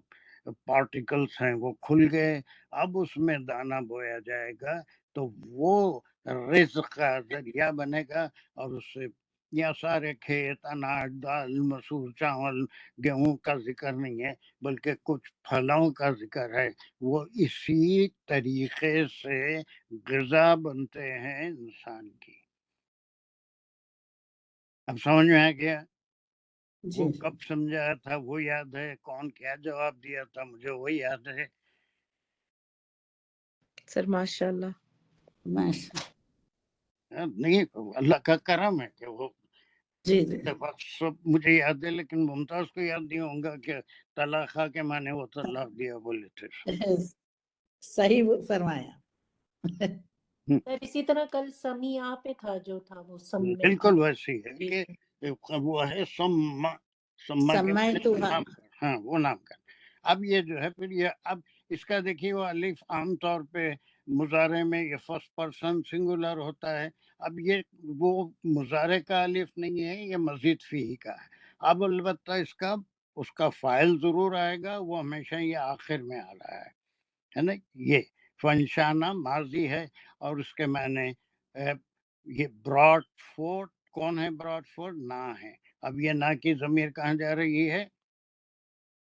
پارٹیکلز ہیں وہ کھل گئے. اب اس میں دانہ بویا جائے گا تو وہ رزق کا ذریعہ بنے گا، اور اس سے یا سارے کھیت، اناج، دال، مسور، چاول، گیہوں کا ذکر نہیں ہے، بلکہ کچھ پھلوں کا ذکر ہے. وہ اسی طریقے سے غذا بنتے ہیں انسان کی. اب سمجھ میں آ گیا؟ وہ کب سمجھایا تھا وہ یاد ہے؟ کون کیا جواب دیا تھا مجھے وہ یاد ہے. سر ماشاء اللہ نہیں، اللہ کا کرم ہے کہ وہ اتفاق سب مجھے یاد ہے، لیکن ممتاز کو یاد نہیں ہوں گا کہ طلاق کے معنی وہ طلاق دیا بولے تھے. صحیح فرمایا. سر اسی طرح کل سمیع پہ تھا جو تھا وہ سمع. بالکل ویسی ہے کہ وہ ہے سما کے نام کر. ہاں وہ نام کر. اب یہ جو ہے پھر یہ اب اس کا دیکھیے وہ الف عام طور پہ مضارع میں یہ فرسٹ پرسن سنگولر ہوتا ہے. اب یہ وہ مضارع کا الف نہیں ہے، یہ مزید فی کا ہے. اب البتہ اس کا فاعل ضرور آئے گا، وہ ہمیشہ یہ آخر میں آ رہا ہے نا. یہ فنشانہ ماضی ہے، اور اس کے معنی یہ براڈ فورٹ. کون ہے براڈ فورٹ؟ نہ ہے. اب یہ نہ کی ضمیر کہاں جا رہی ہے؟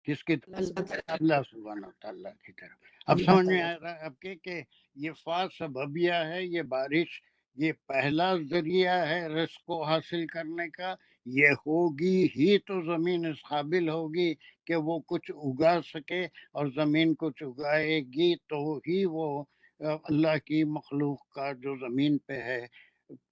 کس کی طرف؟ اللہ سبحانہ وتعالیٰ کی طرف. اب سمجھ میں آ رہا ہے آپ کے کہ یہ فا سببیہ ہے، یہ بارش یہ پہلا ذریعہ ہے رزق کو حاصل کرنے کا. یہ ہوگی ہی تو زمین اس قابل ہوگی کہ وہ کچھ اگا سکے، اور زمین کچھ اگائے گی تو ہی وہ اللہ کی مخلوق کا جو زمین پہ ہے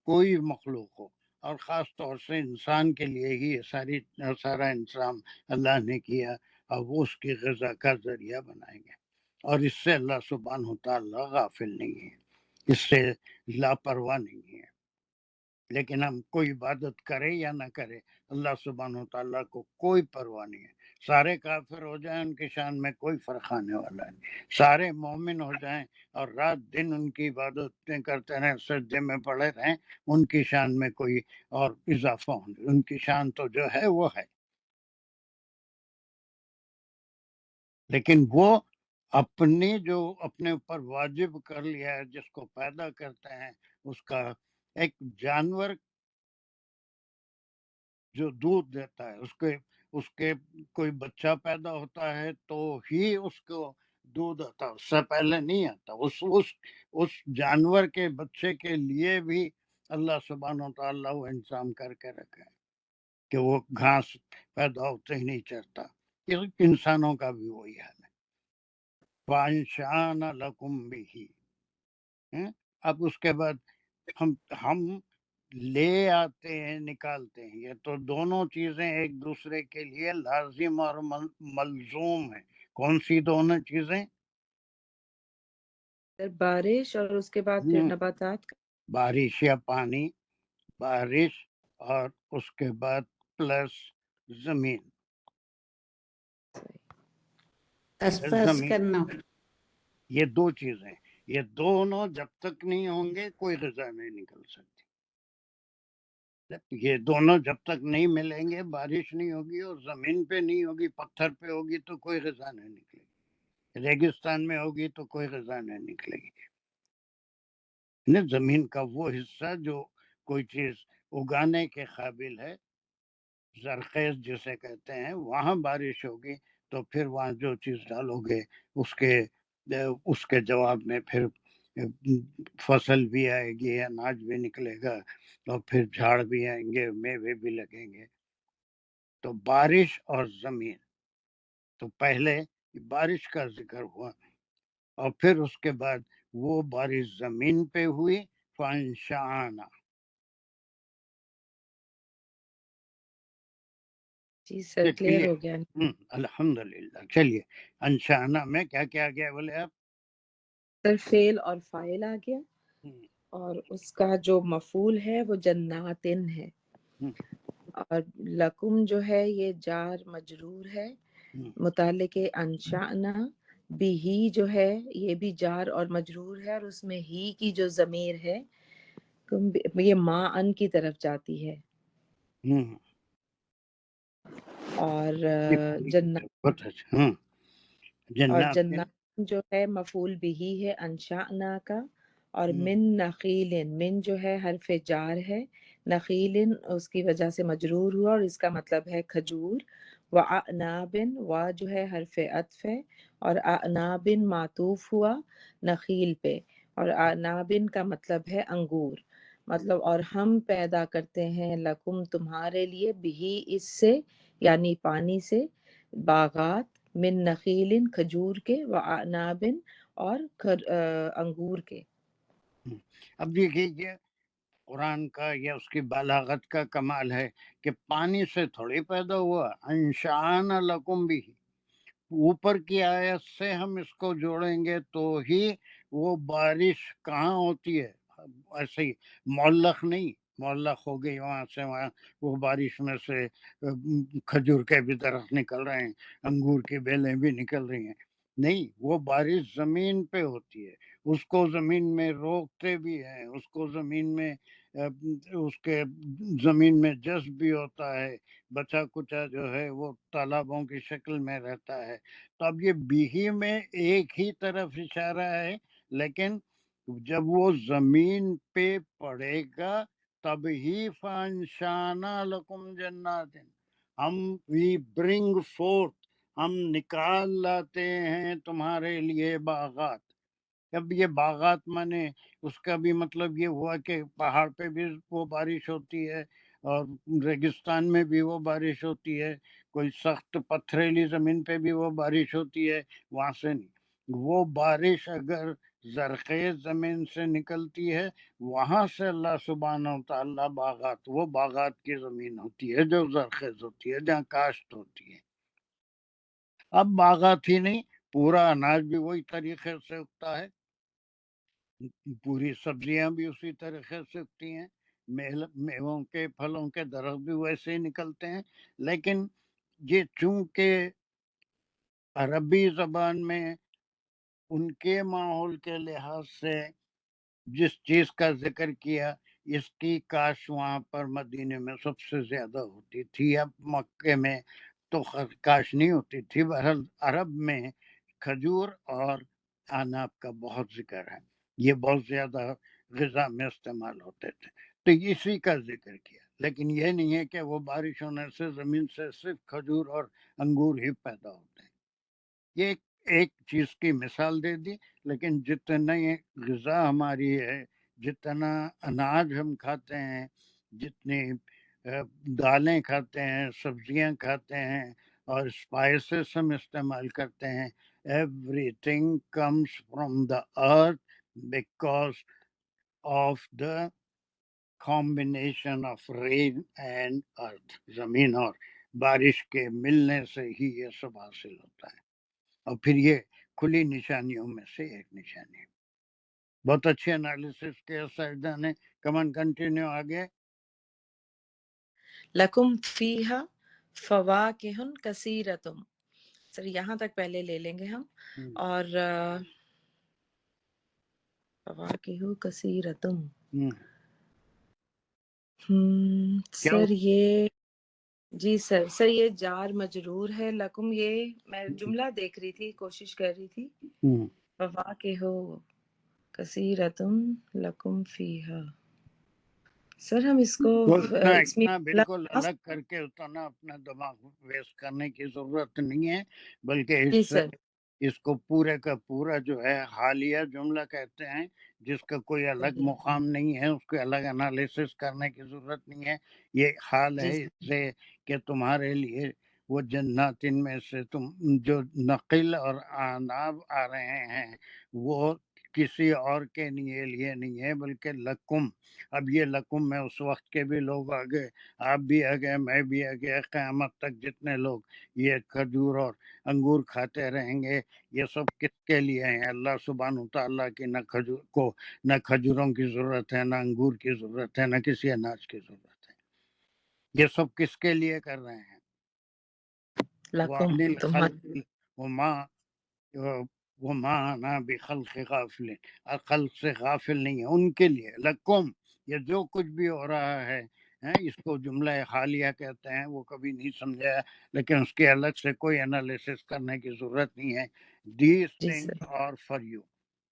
کوئی مخلوق ہو، اور خاص طور سے انسان کے لیے ہی یہ سارا انسان اللہ نے کیا، اور وہ اس کی غذا کا ذریعہ بنائیں گے. اور اس سے اللہ سبحانہ وتعالیٰ غافل نہیں ہے، اس سے لاپرواہ نہیں ہے. لیکن ہم کوئی عبادت کرے یا نہ کرے، اللہ سبحانہ وتعالیٰ کو کوئی پرواہ نہیں ہے. سارے کافر ہو جائیں ان کی شان میں کوئی فرق آنے والا نہیں. سارے مومن ہو جائیں اور رات دن ان کی عبادتیں کرتے رہیں، سجدے میں پڑے رہیں، ان کی شان میں کوئی اور اضافہ ہوں. ان کی شان تو جو ہے وہ ہے. لیکن وہ اپنی جو اپنے اوپر واجب کر لیا ہے، جس کو پیدا کرتے ہیں، اس کا ایک جانور جو دودھ دیتا ہے، اس کے کوئی بچہ پیدا ہوتا ہے تو ہی اس کو دودھ آتا، اس سے پہلے نہیں آتا. اس جانور کے بچے کے لیے بھی اللہ سبحانہ وتعالیٰ وہ انتظام کر کے رکھا ہے کہ وہ گھاس پیدا ہوتے ہی نہیں چرتا. انسانوں کا بھی وہی حال ہے. وَأَنشَأْنَا لَكُمْ بِهِ. اب اس کے بعد ہم لے آتے ہیں، نکالتے ہیں. یہ تو دونوں چیزیں ایک دوسرے کے لیے لازم اور ملزوم ہیں. کون سی دونوں چیزیں؟ بارش اور اس کے بعد پھر نباتات کا بارش یا پانی، بارش اور اس کے بعد پلس زمین. اسپرس کرنا. یہ دو چیزیں، یہ دونوں جب تک نہیں ہوں گے کوئی غذا نہیں نکل سکتی. یہ دونوں جب تک نہیں ملیں گے، بارش نہیں ہوگی اور زمین پہ نہیں ہوگی، پتھر پہ ہوگی تو کوئی غذا نہیں نکلے گی. ریگستان میں ہوگی تو کوئی غذا نہیں نکلے گی. زمین کا وہ حصہ جو کوئی چیز اگانے کے قابل ہے، زرخیز جسے کہتے ہیں، وہاں بارش ہوگی تو پھر وہاں جو چیز ڈالو گے اس کے جواب میں پھر فصل بھی آئے گی، اناج بھی نکلے گا اور پھر جھاڑ بھی آئیں گے، میوے بھی لگیں گے. تو بارش اور زمین، تو پہلے بارش کا ذکر ہوا اور پھر اس کے بعد وہ بارش زمین پہ ہوئی، فانشانا. جی سر کلیئر ہو گیا. الحمدللہ. چلیے انشانا میں کیا کیا گیا بولے آپ؟ سر فعل اور فاعل آ گیا اور اس کا جو مفعول ہے وہ جناتن ہے، اور لکم جو ہے یہ جار مجرور ہے متعلق انشأنا. بھی جو ہے یہ بھی جار اور مجرور ہے اور اس میں ہی کی جو ضمیر ہے یہ ما ان کی طرف جاتی ہے. اور جنات جو ہے مفعول بھی ہے انشأنا کا، اور من نخیل، من جو ہے حرف جار ہے، نخیل اس کی وجہ سے مجرور ہوا اور اس کا مطلب ہے کھجور. وعناب، وا جو ہے حرف عطف ہے اور اعناب معطوف ہوا نخیل پہ، اور اعناب کا مطلب ہے انگور. مطلب اور ہم پیدا کرتے ہیں لکم تمہارے لیے بھی اس سے یعنی پانی سے، باغات من نخیل کھجور کے، وعناب اور انگور کے. اب دیکھیے قرآن کا یا اس کی بلاغت کا کمال ہے کہ پانی سے تھوڑی پیدا ہوا. انشأنا لکم بھی، اوپر کی آیت سے ہم اس کو جوڑیں گے تو ہی وہ بارش کہاں ہوتی ہے، ایسے ہی معلق نہیں. معلق ہو گئی وہاں سے وہاں، وہ بارش میں سے کھجور کے بھی درخت نکل رہے ہیں، انگور کی بیلیں بھی نکل رہی ہیں. نہیں، وہ بارش زمین پہ ہوتی ہے، اس کو زمین میں روکتے بھی ہیں، اس کو زمین میں اس کے زمین میں جذب بھی ہوتا ہے، بچا کچا جو ہے وہ تالابوں کی شکل میں رہتا ہے. تو اب یہ بیہی میں ایک ہی طرف اشارہ ہے، لیکن جب وہ زمین پہ پڑے گا تب ہی فانشانا لکم جنات، ہم وی برنگ فورتھ، ہم نکال لاتے ہیں تمہارے لیے باغات. اب یہ باغات مانے اس کا بھی مطلب یہ ہوا کہ پہاڑ پہ بھی وہ بارش ہوتی ہے اور ریگستان میں بھی وہ بارش ہوتی ہے، کوئی سخت پتھریلی زمین پہ بھی وہ بارش ہوتی ہے. وہاں سے نہیں، وہ بارش اگر زرخیز زمین سے نکلتی ہے وہاں سے اللہ سبحانہ و تعالیٰ باغات، وہ باغات کی زمین ہوتی ہے جو زرخیز ہوتی ہے، جہاں کاشت ہوتی ہے. اب باغات ہی نہیں، پورا اناج بھی وہی طریقے سے اگتا ہے، پوری سبزیاں بھی اسی طریقے سے اگتی ہیں، میووں کے پھلوں کے درخت بھی ویسے ہی نکلتے ہیں. لیکن یہ چونکہ عربی زبان میں ان کے ماحول کے لحاظ سے جس چیز کا ذکر کیا، اس کی کاشت وہاں پر مدینے میں سب سے زیادہ ہوتی تھی. اب مکے میں تو کاشت نہیں ہوتی تھی. بہرحال عرب میں کھجور اور عناب کا بہت ذکر ہے، یہ بہت زیادہ غذا میں استعمال ہوتے تھے، تو اسی کا ذکر کیا. لیکن یہ نہیں ہے کہ وہ بارش ہونے سے زمین سے صرف کھجور اور انگور ہی پیدا ہوتے ہیں. یہ ایک چیز کی مثال دے دی، لیکن جتنا غذا ہماری ہے، جتنا اناج ہم کھاتے ہیں، جتنی دالیں کھاتے ہیں، سبزیاں کھاتے ہیں اور اسپائسز ہم استعمال کرتے ہیں، everything comes from the earth because of the combination of rain and earth. زمین اور بارش کے ملنے سے ہی یہ سب حاصل ہوتا ہے، اور پھر یہ کھلی نشانیوں میں سے ایک نشانی ہے. بہت اچھی انالیسس کیا سائدہ نے. کمن کنٹینیو آگے. لکم فیہا فواکہن کثیرتم. سر یہاں تک پہلے لے لیں گے ہم. اور فواکہ کثیرتم. سر یہ جی سر یہ جار مجرور ہے. لکم یہ میں جملہ دیکھ رہی تھی، کوشش کر رہی تھی. فواکہ کثیرتم لکم فیہا. سر ہم اس کو اتنا بالکل الگ کر کے اتنا اپنا دماغ ویسٹ کرنے کی ضرورت نہیں ہے، بلکہ اس کو پورے کا پورا جو ہے حالیہ جملہ کہتے ہیں، جس کا کوئی الگ مقام نہیں ہے، اس کو الگ انالیسس کرنے کی ضرورت نہیں ہے. یہ حال ہے اس سے کہ تمہارے لیے وہ جناتن میں سے تم جو نقل اور آناب آ رہے ہیں وہ کسی اور کے لیے نہیں ہے، بلکہ لکم. اب یہ لکم میں اس وقت کے بھی لوگ آ گئے، آپ بھی آ گئے، میں بھی آ گیا، قیامت تک جتنے لوگ یہ کھجور اور انگور کھاتے رہیں گے، یہ سب کس کے لیے ہیں؟ اللہ سبحانہ تعالیٰ کی نہ کھجوروں کی ضرورت ہے، نہ انگور کی ضرورت ہے، نہ کسی اناج کی ضرورت ہے. یہ سب کس کے لیے کر رہے ہیں؟ وَمَا أَنَا بِخَلْقِ غَافِلٍ، خلق سے غافل نہیں ہے، ان کے لیے. لکم یہ جو کچھ بھی ہو رہا ہے اس کو جملہ حالیہ کہتے ہیں، وہ کبھی نہیں سمجھایا، لیکن اس کے الگ سے کوئی انالیسس کرنے کی ضرورت نہیں ہے. These things are for you,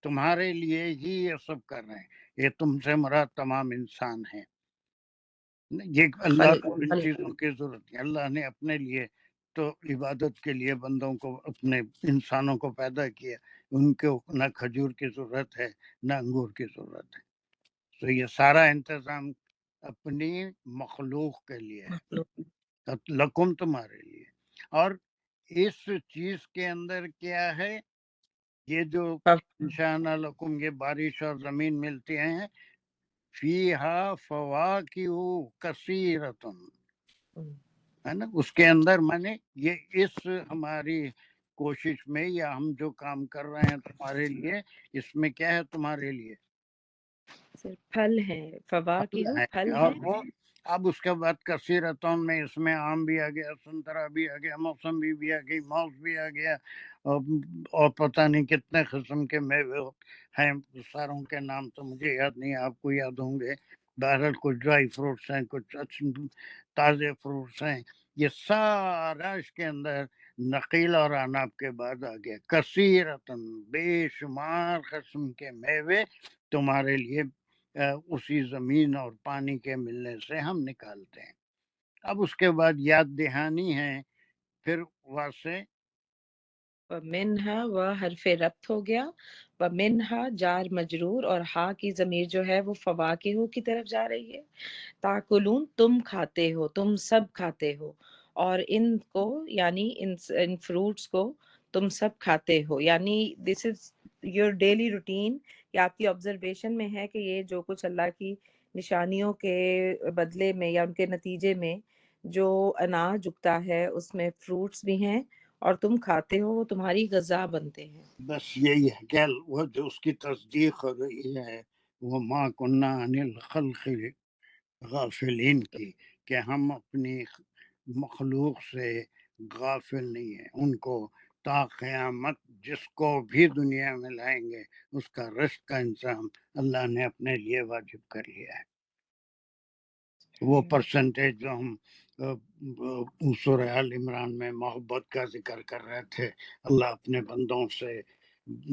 تمہارے لیے ہی یہ سب کر رہے ہیں. یہ تم سے مراد تمام انسان ہیں. یہ اللہ کو ان چیزوں کی ضرورت ہے. اللہ نے اپنے لیے تو عبادت کے لیے بندوں کو، اپنے انسانوں کو پیدا کیا، ان کو نہ کھجور کی ضرورت ہے نہ انگور کی ضرورت ہے. تو یہ سارا انتظام اپنی مخلوق کے لیے ہے، لکم تمہارے لیے. اور اس چیز کے اندر کیا ہے؟ یہ جو انشاءاللہ لکم یہ بارش اور زمین ملتی ہیں، فیہا فواکہ کثیرۃ، ہے نا. اس کے اندر میں نے یہ اس ہماری کوشش میں یا ہم جو کام کر رہے ہیں تمہارے لیے، اس میں کیا ہے تمہارے لیے؟ پھل ہے، فواکہ پھل اور ہے. وہ اب اس کے بعد کثیرتون میں اس میں آم بھی آ گیا، سنترا بھی آ گیا، موسمی بھی آ گئی، موز بھی آ گیا، اور پتہ نہیں کتنے قسم کے میوے ہیں. ساروں کے نام تو مجھے یاد نہیں، آپ کو یاد ہوں گے. بہرحال کچھ ڈرائی فروٹس ہیں، کچھ تازے فروٹس ہیں. یہ سارا اس کے اندر نقیل اور عناب کے بعد آ گیا. کثیرتن بے شمار قسم کے میوے تمہارے لیے اسی زمین اور پانی کے ملنے سے ہم نکالتے ہیں. اب اس کے بعد یاد دہانی ہے، پھر واسے ومنہا و حرف ربط ہو گیا، ومنہا جار مجرور، اور ہا کی ضمیر جو ہے وہ فواکہ کی طرف جا رہی ہے. تاکلون تم کھاتے ہو، تم سب کھاتے ہو، اور ان کو یعنی ان فروٹس کو تم سب کھاتے ہو، یعنی دس از یور ڈیلی روٹین. یا آپ کی آبزرویشن میں ہے کہ یہ جو کچھ اللہ کی نشانیوں کے بدلے میں یا ان کے نتیجے میں جو اناج اگتا ہے اس میں فروٹس بھی ہیں اور تم کھاتے ہو، وہ تمہاری غذا بنتے ہیں. بس یہی ہے کہ وہ جو اس کی تصدیق ہو رہی ہے وہ ما کننا عن الخلق غافلین کی، کہ ہم اپنی مخلوق سے غافل نہیں ہیں. ان کو تا قیامت جس کو بھی دنیا میں لائیں گے اس کا رزق کا انتظام اللہ نے اپنے لیے واجب کر لیا ہے. وہ پرسنٹیج جو ہم سورہ آل عمران میں محبت کا ذکر کر رہے تھے، اللہ اپنے بندوں سے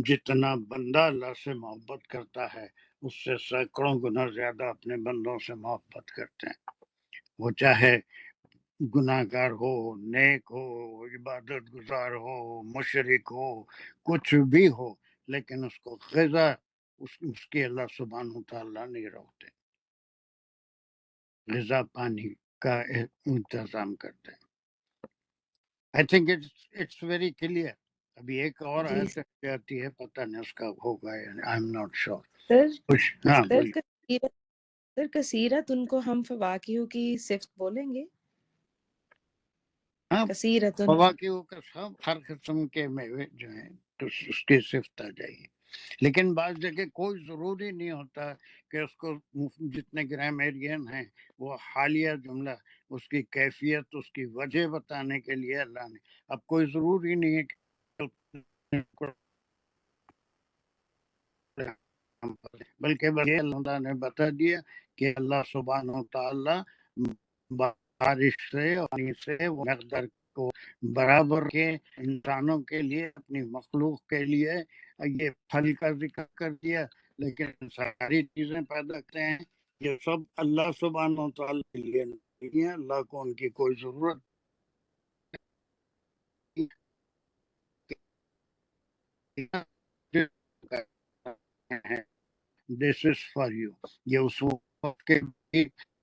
جتنا بندہ اللہ سے محبت کرتا ہے اس سے سینکڑوں گنا زیادہ اپنے بندوں سے محبت کرتے ہیں. وہ چاہے گناہ گار ہو، نیک ہو، عبادت گزار ہو، مشرک ہو، کچھ بھی ہو، لیکن اس کو غذا اس کی اللہ سبحانہ تعالیٰ نہیں روکتے، غذا پانی کا انتظام کرتے ہیں. I think it's very clear. ابھی ایک اور آیت جاتی ہے، پتہ نہیں اس کا ہوگا یا I'm not sure. سر کثیرت ان کو ہم فواکہ کی صفت بولیں گے. کثیرت فواکہ کا سب ہر قسم کے میوے جو ہیں تو اس کی صفت آ جائے گی. لیکن بعض جگہ کوئی ضروری نہیں ہوتا کہ اس کو جتنے گرامیرین ہیں وہ حالیہ جملہ اس کی کیفیت اس کی وجہ بتانے کے لیے اللہ نے، اب کوئی ضروری نہیں ہے کہ بلکہ اللہ نے بتا دیا کہ اللہ سبحانہ و تعالی بارش سے اور سے وہ مقدار کو برابر کے انسانوں کے لیے اپنی مخلوق کے لیے یہ پھل کا ذکر کر دیا، لیکن ساری چیزیں پیدا کرتے ہیں یہ سب اللہ سبحانہ و تعالی کے لیے نہیں ہے، اللہ کو ان کی کوئی ضرورت ہے. This is for you. یہ اس وقت کے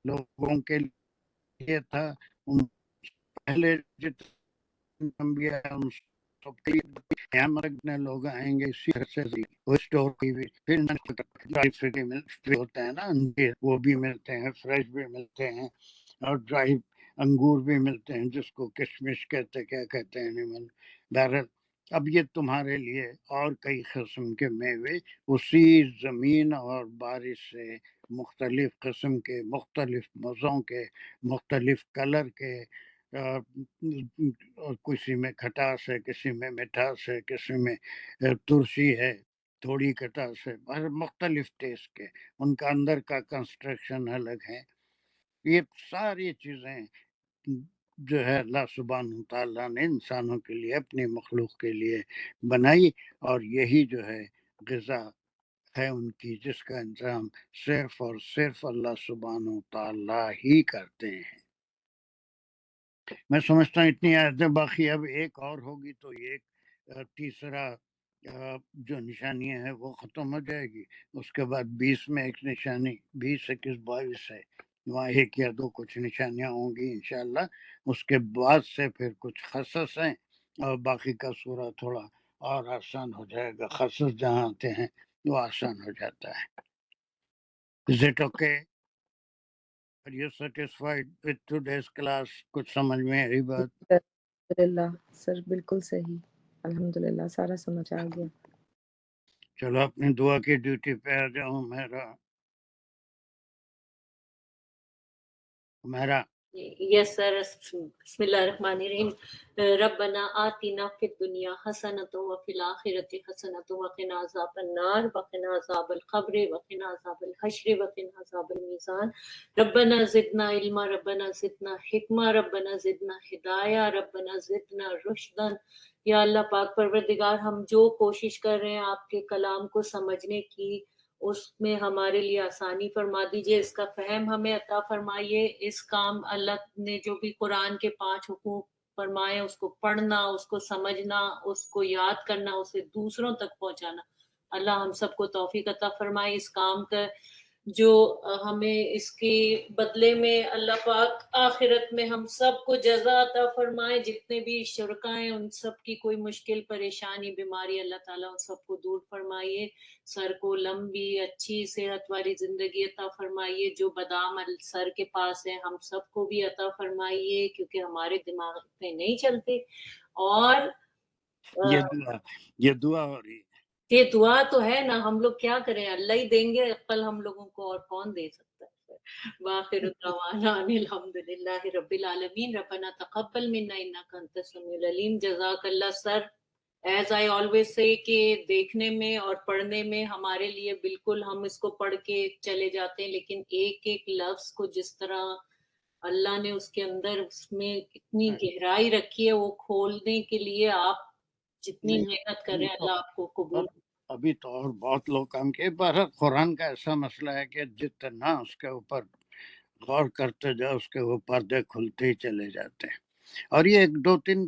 لوگوں کے لیے تھا، ان پہلے جتنے انبیاء ان سب کے لیے قیامت میں لوگ آئیں گے اسی طرح سے وہ اسٹور کی بھی پھر ڈرائی فروٹ ہوتا ہے نا، وہ بھی ملتے ہیں، فریش بھی ملتے ہیں، اور ڈرائی انگور بھی ملتے ہیں جس کو کشمش کہتے کیا کہتے ہیں نہیں، بہرحال اب یہ تمہارے لیے اور کئی قسم کے میوے اسی زمین اور بارش سے مختلف قسم کے، مختلف مزوں کے، مختلف کلر کے، کسی میں کھٹاس ہے، کسی میں مٹھاس ہے، کسی میں ترشی ہے، تھوڑی کھٹاس ہے، مختلف ٹیسٹ کے، ان کا اندر کا کنسٹرکشن الگ ہے. یہ ساری چیزیں جو ہے اللہ سبحانہ تعالیٰ نے انسانوں کے لیے اپنی مخلوق کے لیے بنائی، اور یہی جو ہے غذا ہے ان کی جس کا انتظام صرف اور صرف اللہ سبحانہ تعالیٰ ہی کرتے ہیں. میں سمجھتا ہوں اتنی آیتیں باقی، اب ایک اور ہوگی تو ایک تیسرا جو نشانی ہے وہ ختم ہو جائے گی، اس کے بعد 20 میں ایک نشانی، 20 21 22 ہے وہاں ایک یا دو کچھ نشانیاں ہوں گی انشاءاللہ. اس کے بعد سے پھر کچھ خصص ہیں اور باقی کا سورہ تھوڑا اور آسان ہو جائے گا، خصص جہاں آتے ہیں وہ آسان ہو جاتا ہے. Is it okay? Are you satisfied with today's class? کچھ سمجھ میں آئی بات؟ الحمدللہ سر، بالکل صحیح، الحمدللہ سارا سمجھ آ گیا. چلو اپنی دعا کی ڈیوٹی پہ آ جاؤ. میرا یس سر. بسم اللہ الرحمن الرحیم. ربنا آتنا فی الدنیا حسنۃ وفی الآخرۃ حسنۃ وقنا عذاب النار وقنا عذاب القبر وقنا عذاب الحشر وقنا عذاب المیزان. ربنا زدنا علما، ربنا زدنا حکمہ، ربنا زدنا ہدایہ، ربنا زدنا رشدا. یا اللہ پاک پروردگار، ہم جو کوشش کر رہے ہیں آپ کے کلام کو سمجھنے کی، اس میں ہمارے لیے آسانی فرما دیجئے، اس کا فہم ہمیں عطا فرمائیے. اس کام اللہ نے جو بھی قرآن کے 5 حقوق فرمائے اس کو پڑھنا، اس کو سمجھنا، اس کو یاد کرنا، اسے دوسروں تک پہنچانا، اللہ ہم سب کو توفیق عطا فرمائے. اس کام کا جو ہمیں اس کے بدلے میں اللہ پاک آخرت میں ہم سب کو جزا عطا فرمائے. جتنے بھی شرکا ہیں ان سب کی کوئی مشکل پریشانی بیماری اللہ تعالیٰ ان سب کو دور فرمائیے. سر کو لمبی اچھی صحت والی زندگی عطا فرمائیے. جو بادام سر کے پاس ہے ہم سب کو بھی عطا فرمائیے، کیونکہ ہمارے دماغ میں نہیں چلتے. اور یہ دعا ہو رہی ہے، یہ دعا تو ہے نا، ہم لوگ کیا کریں، اللہ ہی دیں گے عقل ہم لوگوں کو، اور کون دے سکتا ہے. وآخر دعوانا ان الحمدللہ رب العالمین. ربنا تقبل منا انک انت السمیع العلیم. جزاک اللہ سر. ایز آئی آلویز سے کہ دیکھنے میں اور پڑھنے میں ہمارے لیے بالکل ہم اس کو پڑھ کے چلے جاتے ہیں، لیکن ایک ایک لفظ کو جس طرح اللہ نے اس کے اندر اس میں اتنی گہرائی رکھی ہے وہ کھولنے کے لیے آپ جتنی محنت کر رہے ہیں اللہ آپ کو قبول. ابھی تو اور بہت لوگ کام کیے. پر قرآن کا ایسا مسئلہ ہے کہ جتنا اس کے اوپر غور کرتے جاؤ اس کے وہ پردے کھلتے ہی چلے جاتے ہیں. اور یہ 1 2 3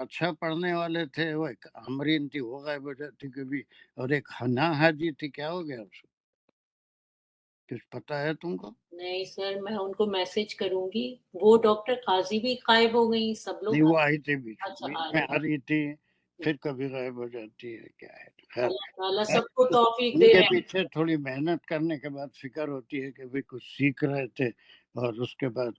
اچھا پڑھنے والے تھے، وہ ایک امرین تھی وہ غائب ہو جاتی کبھی، اور ایک حنا حاجی تھی، کیا ہو گیا اس کو؟ کچھ پتا ہے تم کو؟ نہیں سر، میں ان کو میسج کروں گی. وہ ڈاکٹر قاضی بھی غائب ہو گئی، سب لوگ. نہیں وہ آئی تھی بیچ اچھا، میں آ رہی تھی، پھر کبھی غائب ہو جاتی ہے، کیا ہے. خیر اللہ تعالیٰ سب کو توفیق ان دے. کے پیچھے تھوڑی محنت کرنے کے بعد فکر ہوتی ہے کہ بھی کچھ سیکھ رہے تھے اور اس کے بعد